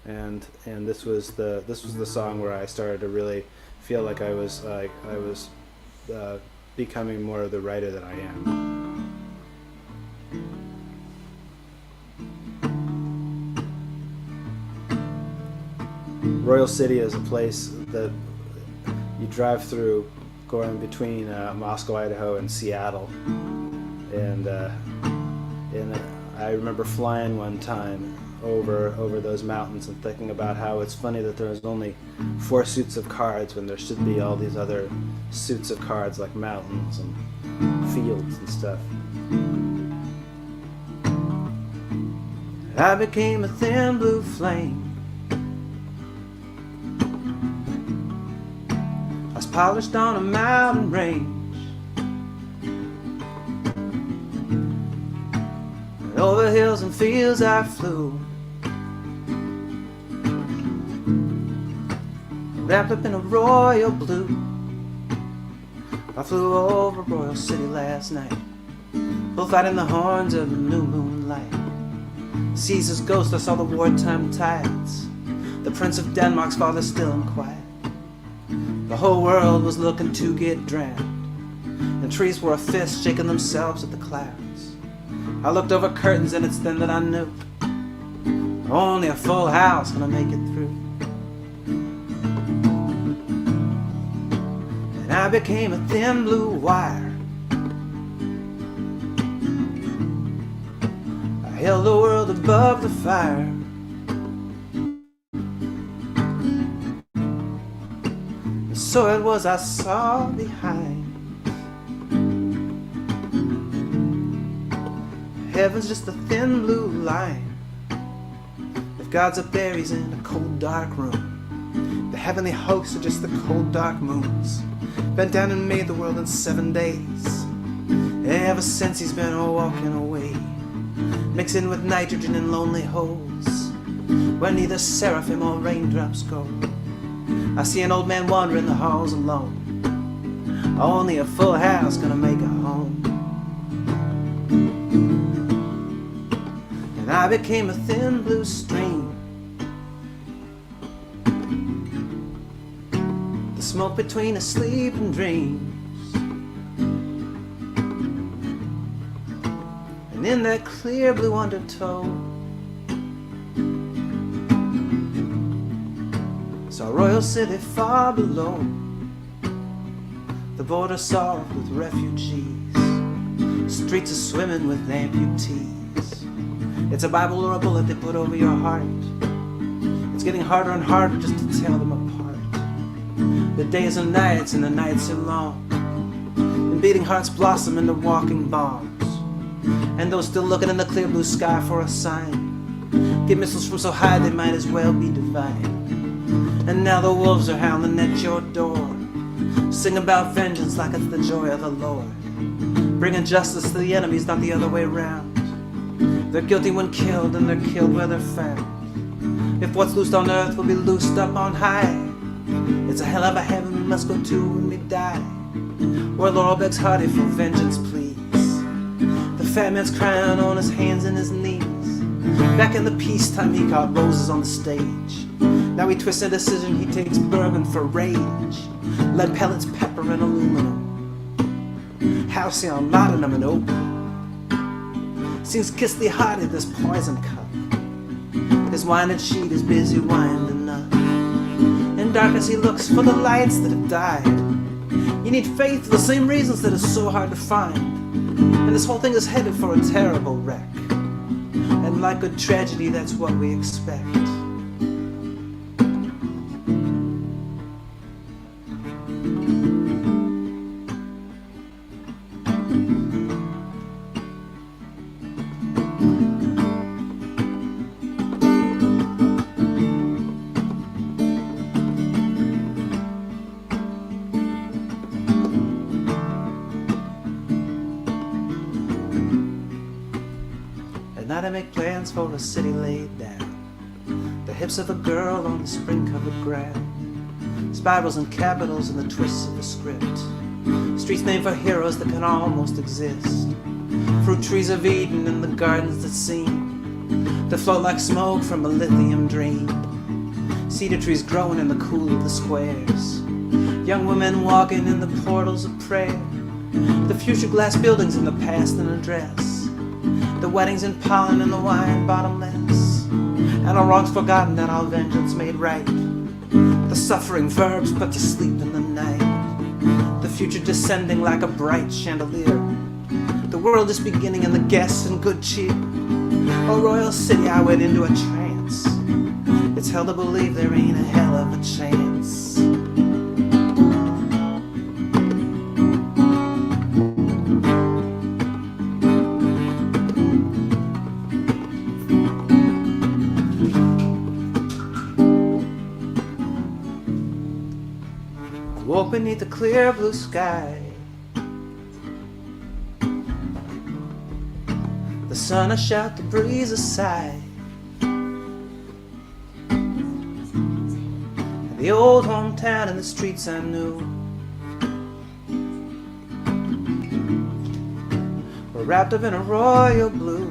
and this was the song where I started to really feel like I was becoming more of the writer that I am. Royal City is a place that you drive through, going between Moscow, Idaho, and Seattle, and I remember flying one time over those mountains and thinking about how it's funny that there's only 4 suits of cards when there should be all these other suits of cards like mountains and fields and stuff. I became a thin blue flame. I was polished on a mountain range, and over hills and fields I flew, wrapped up in a royal blue. I flew over Royal City last night, bullfighting the horns of the new moonlight. Caesar's ghost, I saw the wartime tides, the Prince of Denmark's father still and quiet. The whole world was looking to get drowned, and trees were a fist shaking themselves at the clouds. I looked over curtains, and it's then that I knew only a full house gonna make it through. And I became a thin blue wire. I held the world above the fire. So it was I saw behind. Heaven's just a thin blue line. If God's up there, he's in a cold dark room. The heavenly hosts are just the cold dark moons, bent down and made the world in 7 days. Ever since he's been walking away, mixing with nitrogen in lonely holes, where neither seraphim or raindrops go. I see an old man wandering the halls alone. Only a full house gonna make a home. And I became a thin blue stream. The smoke between a sleep and dreams. And in that clear blue undertow, saw Royal City far below, the border soft with refugees, streets are swimming with amputees. It's a Bible or a bullet they put over your heart. It's getting harder and harder just to tell them apart. The days are nights and the nights are long, and beating hearts blossom into walking bombs. And those still looking in the clear blue sky for a sign get missiles from so high they might as well be divine. And now the wolves are howling at your door, sing about vengeance like it's the joy of the Lord, bringing justice to the enemies, not the other way round. They're guilty when killed, and they're killed where they're found. If what's loosed on earth will be loosed up on high, it's a hell of a heaven we must go to when we die, where Laurel begs hearty for vengeance please. The fat man's crying on his hands and his knees. Back in the peacetime he caught roses on the stage. Now he twists a decision, he takes bourbon for rage. Lead pellets, pepper, and aluminum. Halcyon, laudanum, and opium. Seems kissly hearted, this poison cup. His winding sheet is busy winding up. In darkness he looks for the lights that have died. You need faith for the same reasons that is so hard to find. And this whole thing is headed for a terrible wreck. And like good tragedy, that's what we expect. for a city laid down. The hips of a girl on the spring-covered ground. Spirals and capitals and the twists of the script. Streets named for heroes that can almost exist. Fruit trees of Eden and the gardens that seem to float like smoke from a lithium dream. Cedar trees growing in the cool of the squares. Young women walking in the portals of prayer. The future glass buildings in the past in a dress. The weddings in pollen and the wine bottomless. And all wrongs forgotten and all vengeance made right. The suffering verbs put to sleep in the night. The future descending like a bright chandelier. The world is beginning and the guests in good cheer. Oh, Royal City, I went into a trance. It's hell to believe there ain't a hell of a chance. I woke beneath the clear blue sky. The sun a shout, the breeze a sigh. And the old hometown and the streets I knew were wrapped up in a royal blue.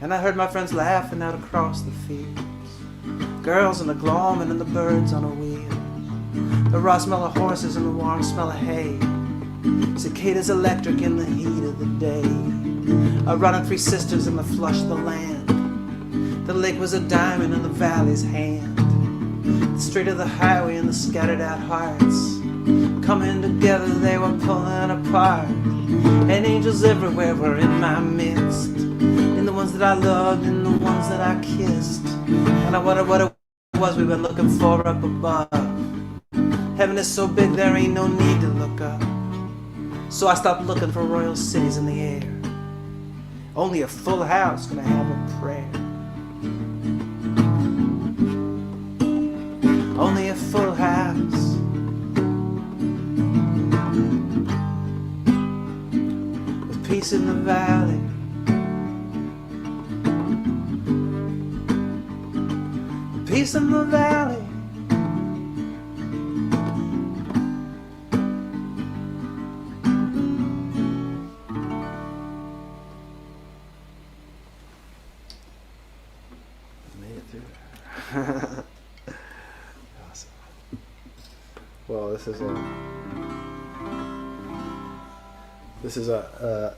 And I heard my friends laughing out across the fields. Girls in the gloaming and the birds on a wheel. The raw smell of horses and the warm smell of hay. Cicadas electric in the heat of the day. A running three sisters in the flush of the land. The lake was a diamond in the valley's hand. The street of the highway and the scattered out hearts. Coming together they were pulling apart. And angels everywhere were in my midst. In the ones that I loved and the ones that I kissed. And I wondered what it was we were looking for up above. Heaven is so big there ain't no need to look up. So I stopped looking for royal cities in the air. Only a full house gonna have a prayer. Only a full house. With peace in the valley. With peace in the valley. Awesome. Well,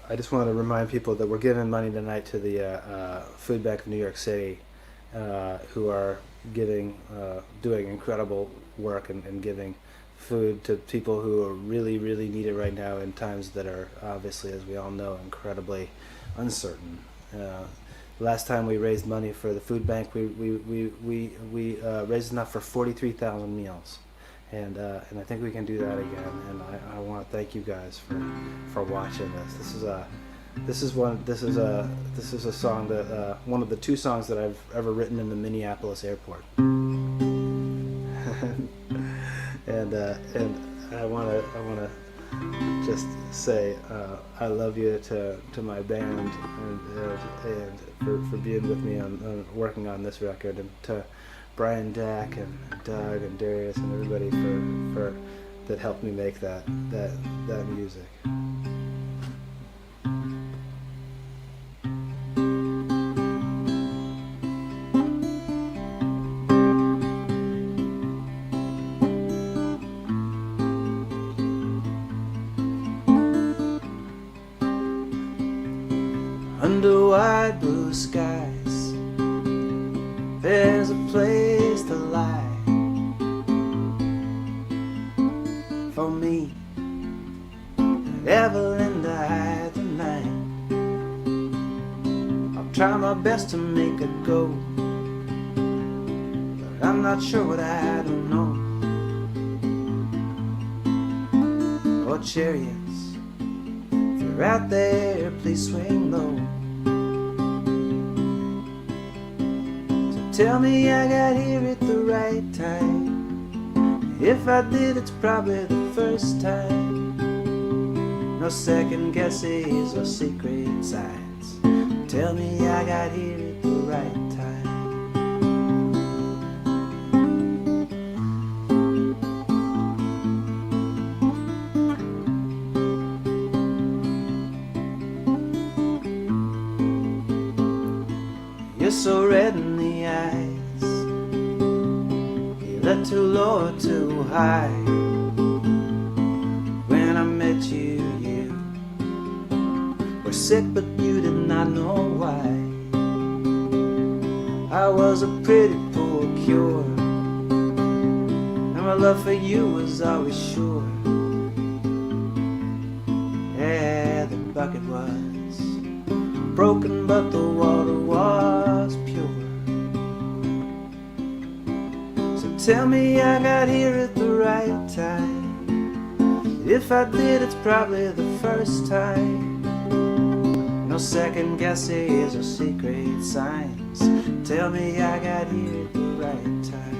I just want to remind people that we're giving money tonight to the Food Bank of New York City, who are doing incredible work and giving food to people who are really need it right now in times that are obviously, as we all know, incredibly uncertain. Last time we raised money for the food bank, we raised enough for 43,000 meals, and I think we can do that again. And I want to thank you guys for watching this. This is a song that one of the two songs that I've ever written in the Minneapolis airport, and I want to just say I love you to my band and for being with me on working on this record, and to Brian Dack and Doug and Darius and everybody for that helped me make that music. Under wide blue skies, there's a place to lie for me and Evelyn to hide the night. I'll try my best to make it go, but I'm not sure what I don't know. Oh, chariots, if you're out there, please swing low. Tell me I got here at the right time. If I did, it's probably the first time. No second guesses or secret signs. Tell me I got here at the right time. You're so red in the eyes, you look too low or too high. When I met you, you were sick but you did not know why. I was a pretty poor cure, and my love for you was always sure. Yeah, the bucket was broken but the water was pure. So tell me I got here at the right time. If I did, it's probably the first time. No second guesses or secret signs. Tell me I got here at the right time.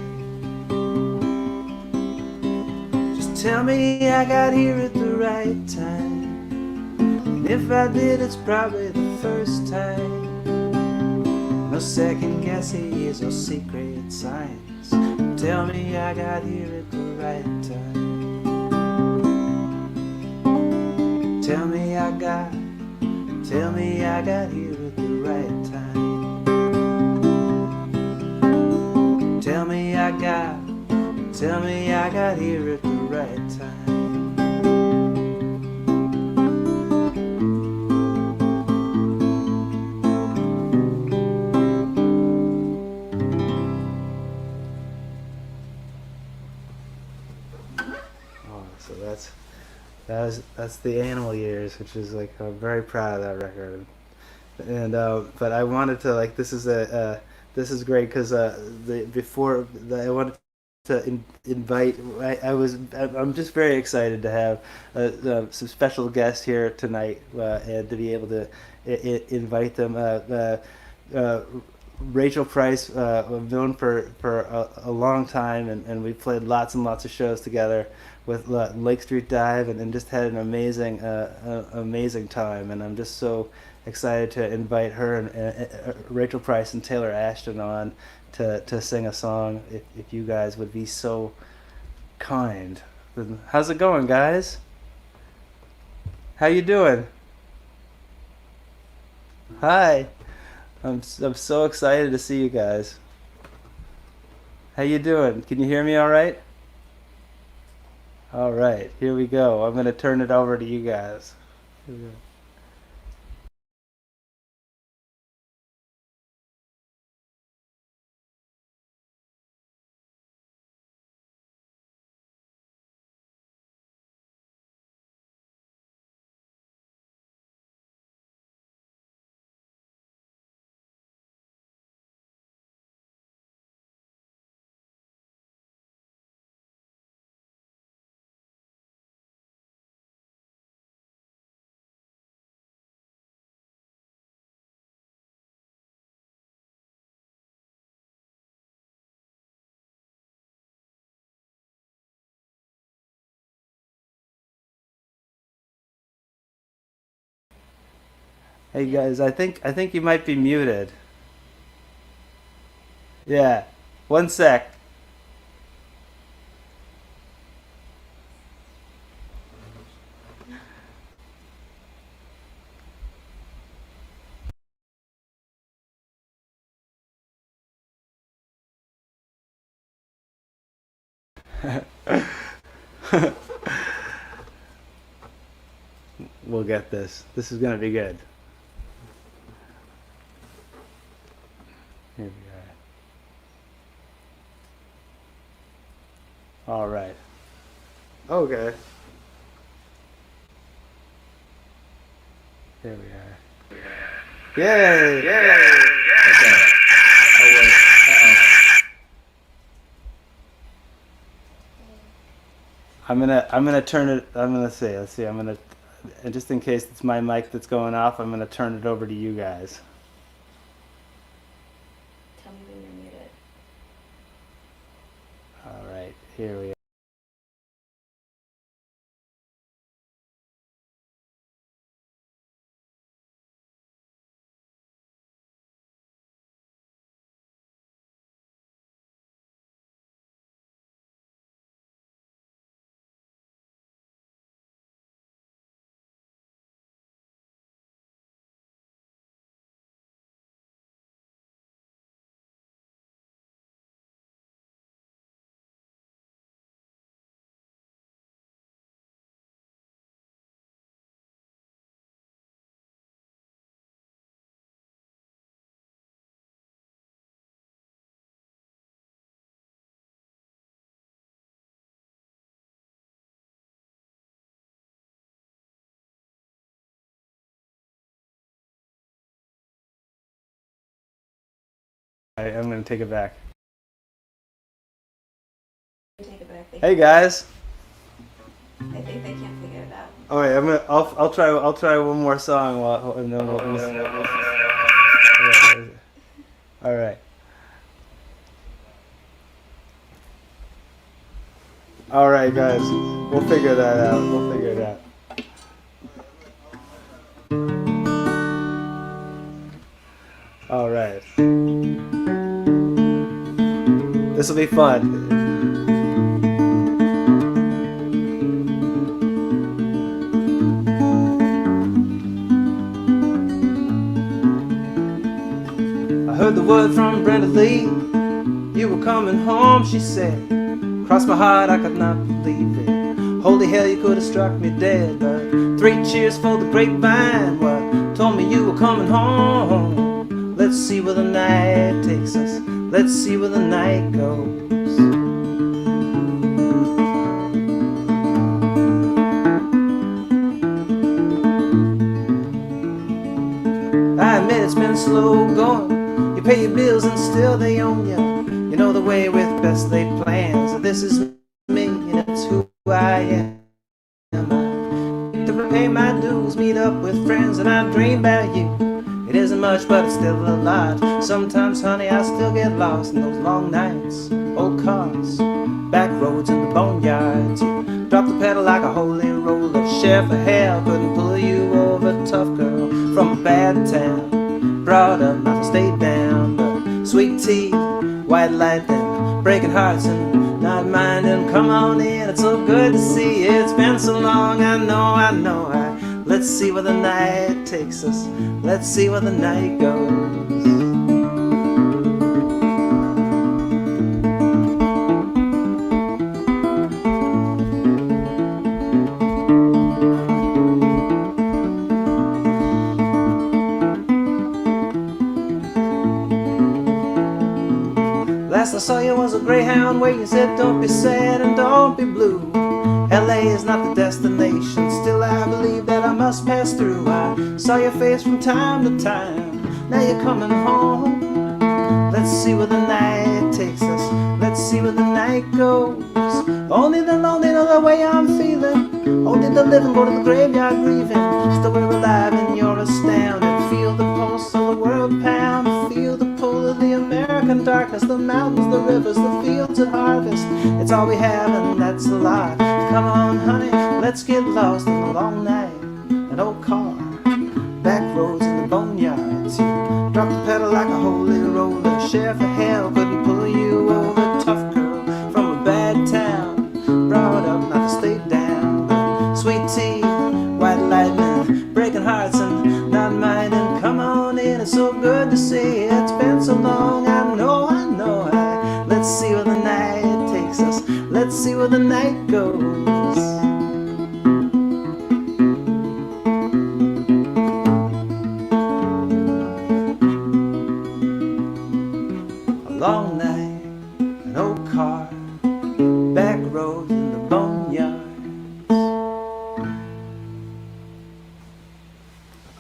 Just tell me I got here at the right time. And if I did, it's probably the first time. No second guesses or secret signs. Tell me I got here at the right time. Tell me I got here at the right time. Tell me I got here at the right time. Oh, so that's the Animal Years, which is like I'm very proud of that record. And but I wanted to like this is great because I wanted to invite I'm just very excited to have some special guests here tonight and to be able to invite them. Uh, Rachel Price, I've known for a long time, and we played lots and lots of shows together with Lake Street Dive, and just had an amazing time. And I'm just so excited to invite her and Rachel Price and Taylor Ashton on to sing a song. If you guys would be so kind. How's it going, guys? How you doing? Hi. I'm so excited to see you guys. How you doing? Can you hear me all right? All right, here we go. I'm going to turn it over to you guys. Here we go. Hey guys, I think you might be muted. Yeah. One sec. We'll get this. This is going to be good. Here we are. All right. Okay. Here we are. Yay! Yay! Okay. Oh wait. Uh-oh. I'm gonna turn it. I'm gonna see. Let's see. I'm gonna just in case it's my mic that's going off. I'm gonna turn it over to you guys. Tell me when you're muted. All right. Here we are. right, I'm gonna take it back. Take it back. Hey guys. I think they can't figure it out. All right, I'll try one more song while and then all right. All right, guys. We'll figure that out. We'll figure it out. All right. This will be fun. I heard the word from Brenda Lee. You were coming home, she said. Crossed my heart, I could not believe it. Holy hell, you could have struck me dead. But 3 cheers for the grapevine. What told me you were coming home? Let's see where the night takes us. Let's see where the night goes. I admit it's been slow going. You pay your bills and still they own you. You know the way with best laid plans. This is me and it's who I am. I to repay my dues, meet up with friends, and I dream about you. It isn't much, but it's still a lot. Sometimes, honey, I still get lost in those long nights. Old cars, back roads in the boneyards. You drop the pedal like a holy roller. Sheriff of hell couldn't pull you over. Tough girl from a bad town, brought up not to stay down. But sweet tea, white lightning, breaking hearts and not minding. Come on in, it's so good to see you. It's been so long, I know. Let's see where the night takes us. Let's see where the night goes. Last I saw you was a Greyhound where you said don't be sad and don't be blue. LA is not the destination, still I believe that I must pass through. I saw your face from time to time, now you're coming home. Let's see where the night takes us, let's see where the night goes. Only the lonely know the way I'm feeling, only the living go to the graveyard grieving. Still we're alive and you're astounded, feel the pulse of the world pound. Feel the pull of the American darkness, the mountains, the rivers, the fields at harvest. It's all we have and that's a lot. Come on, honey, let's get lost in the long night. An old car, back roads in the boneyards. You drop the pedal like a holy roller. Sheriff of hell couldn't pull you over. Tough girl from a bad town, brought up not to stay down. But sweet tea, white lightning, breaking hearts and not minding. Come on in, it's so good to see. It's been so long, I know. Let's see where the night takes us. Let's see where the night goes. A long night, an old car, back roads in the boneyards.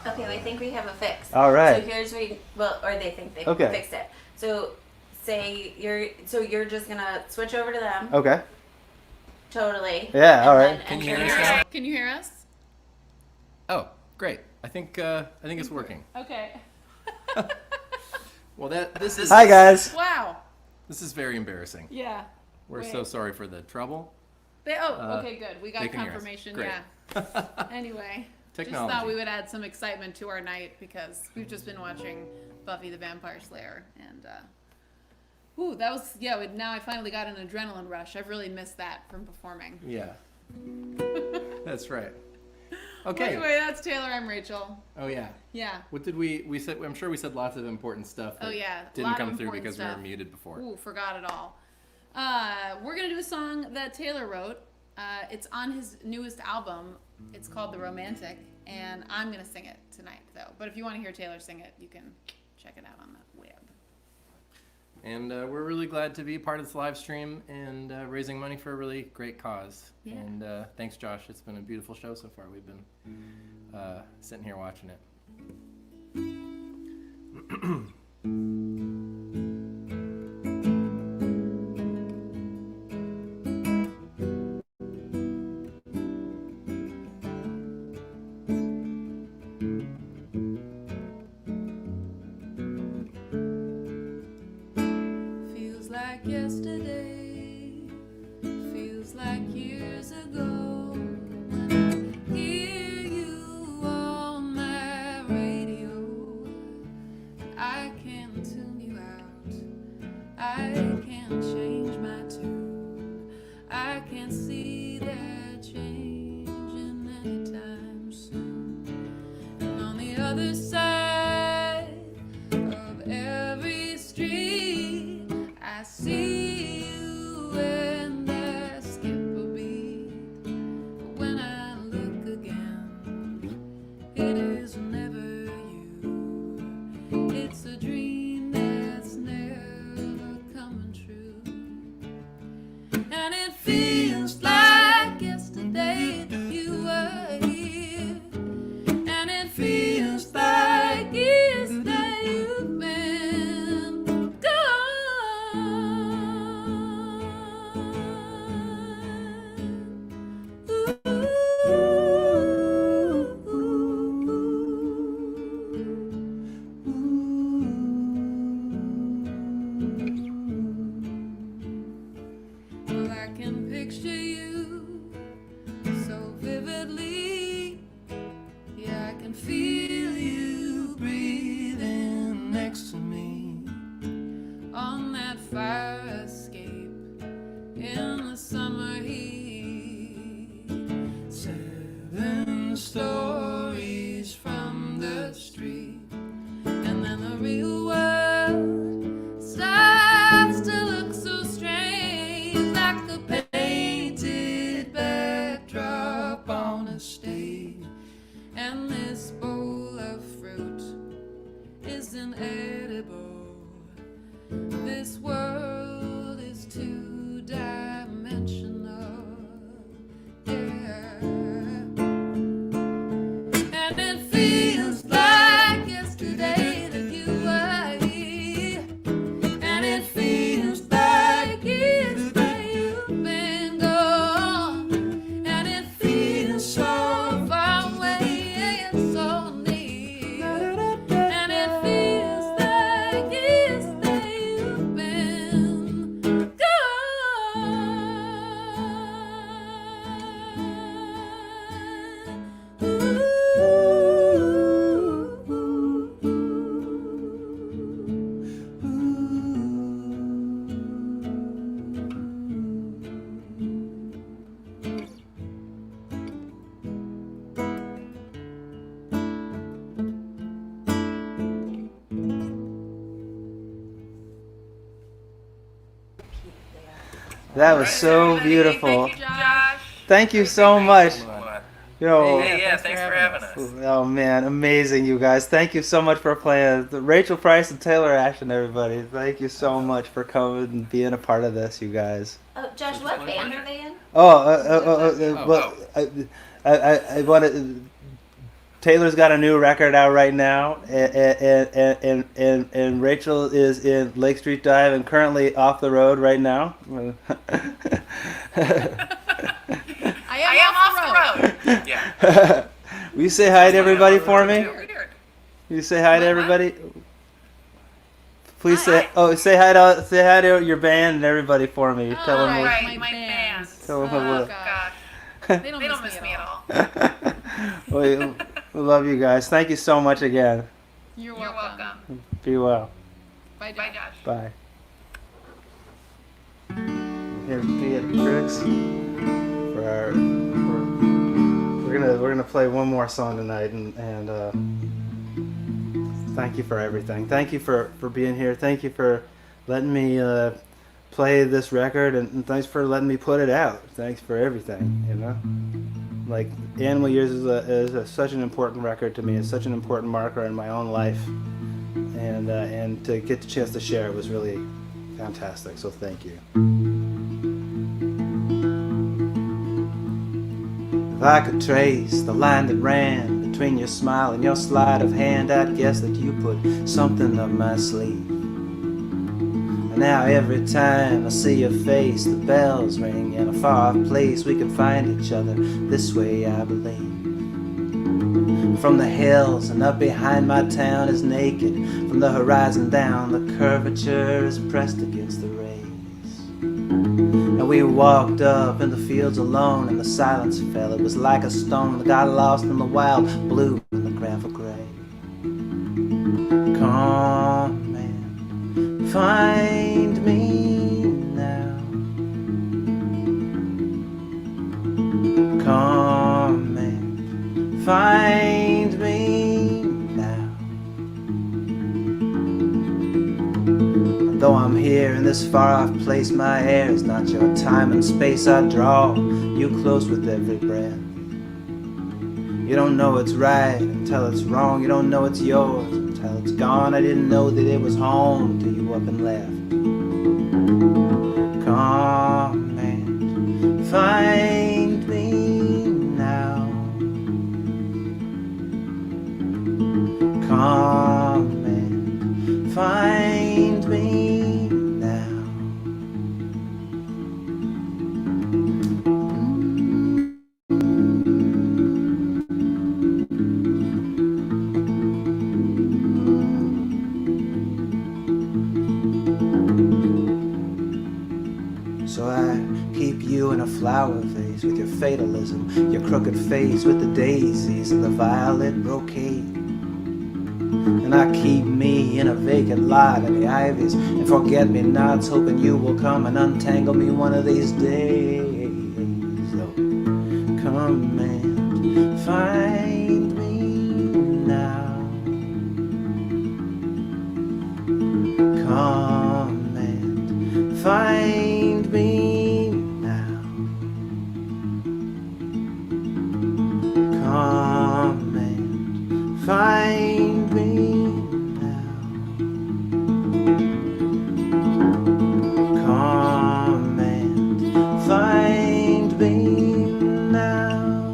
Okay, I think we have a fix. All right. So here's or they think they Okay. fixed it. So you're just gonna switch over to them. Okay. Totally. Yeah, And all then right. Can you enter hear us your- now? Can you hear us? Oh, great. I think it's working. Okay. Well, this is Hi guys. Wow. This is very embarrassing. Yeah. We're Wait. so sorry for the trouble. Okay, good. We they got can hear us. confirmation. Great. Yeah. Anyway, just Technology. thought we would add some excitement to our night because we've just been watching Buffy the Vampire Slayer, and that was now I finally got an adrenaline rush. I've really missed that from performing. Yeah. That's right. Well, Okay. anyway, that's Taylor. I'm Rachel. Oh yeah. Yeah. What did we said? I'm sure we said lots of important stuff. Oh that yeah. Didn't Lot of come through important because we stuff. were muted before. Ooh, forgot it all. We're gonna do a song that Taylor wrote. It's on his newest album. It's called The Romantic, and I'm gonna sing it tonight, though. But if you want to hear Taylor sing it, you can check it out on the web. And we're really glad to be part of this live stream and raising money for a really great cause. Yeah. And thanks, Josh. It's been a beautiful show so far. We've been sitting here watching it. like yesterday, feels like years ago. When I hear you on my radio, I can tune you out, I can change my tune, I can see that changing anytime soon. And on the other side of every street, I see you and I skip a beat. But when I look again, it is never you. It's a dream that's never coming true. And it feels like yesterday that you were here. And it feels like years that you've been Well, I can picture you so vividly. Yeah, I can feel you breathing next to me on that fire escape in the summer heat. 7 stories from the street, and then the real world starts to look so strange, like a painted backdrop on a stage. And this bowl of fruit isn't edible. This world is 2-dimensional. Yeah. And it feels like yesterday that you were here. And it feels like years that you've been gone. And it feels so far away and so near. And it feels like years that you've been That was so beautiful. Thank you, Josh. Thank you so much. You know, Hey, yeah, thanks for having us. oh man, amazing, you guys. Thank you so much for playing. Rachel Price and Taylor Ashton, everybody. Thank you so much for coming and being a part of this, you guys. Oh, Josh, what band are they in? Well, I want to. Taylor's got a new record out right now, and Rachel is in Lake Street Dive and currently off the road right now. I am off the road. Yeah. Will you say hi to everybody for me? Weird. Will you say hi to everybody? Please Hi. say hi to your band and everybody for me. Tell them what. Right, my band. Tell them Oh, what. Gosh. They don't miss me at all. We love you guys. Thank you so much again. You're You're welcome. welcome. Be well. Bye, Bye, Josh. Josh. Bye. Here be at Critics for our. We're gonna play one more song tonight, and thank you for everything. Thank you for being here. Thank you for letting me play this record, and thanks for letting me put it out. Thanks for everything. You know, like Animal Years is such an important record to me. It's such an important marker in my own life, and to get the chance to share it was really fantastic. So thank you. If I could trace the line that ran between your smile and your sleight of hand, I'd guess that you put something up my sleeve. And now every time I see your face, the bells ring in a far-off place. We can find each other this way, I believe. From the hills and up behind my town is naked. From the horizon down, the curvature is pressed against the rays. And we walked up in the fields alone, and the silence fell. It was like a stone that got lost in the wild blue and the gravel gray. Come and find me now. Come and find me now. Though I'm here in this far-off place, my air is not your time and space. I draw you close with every breath. You don't know it's right until it's wrong. You don't know it's yours until it's gone. I didn't know that it was home till you up and left. Come and find me now. Come and find me now. So I keep you in a flower vase with your fatalism, your crooked face with the daisies and the violet brocade. And I keep me in a vacant lot in the ivies and forget-me-nots, hoping you will come and untangle me one of these days. Oh, come and find me now. Come and find me now. Come and find me now. Come and find me now.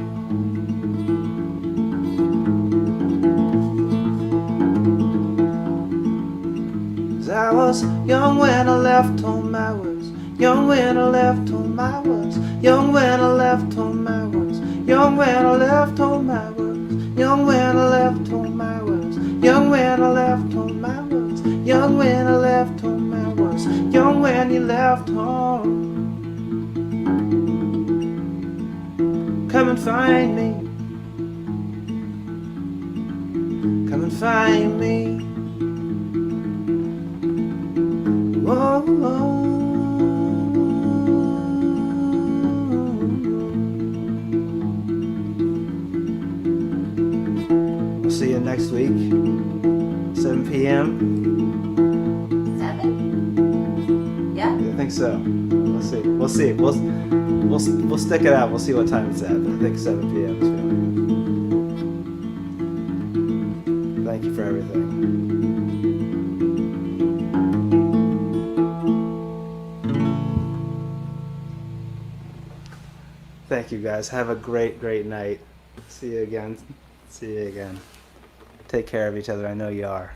'Cause I was young when I left home. I was young when I left home. I was young when I left home. I was young when I left home. I was young when I left home. I was young when I left home. I was young when I left home. I was young when you left home. Come and find me. Come and find me. Whoa, whoa. We'll see you next week, 7 p.m. 7? Yeah? I think so. We'll see. We'll see. We'll stick it out. We'll see what time it's at. But I think 7 p.m. is fine. Thank you for everything. Thank you guys. Have a great, great night. See you again. See you again. Take care of each other. I know you are.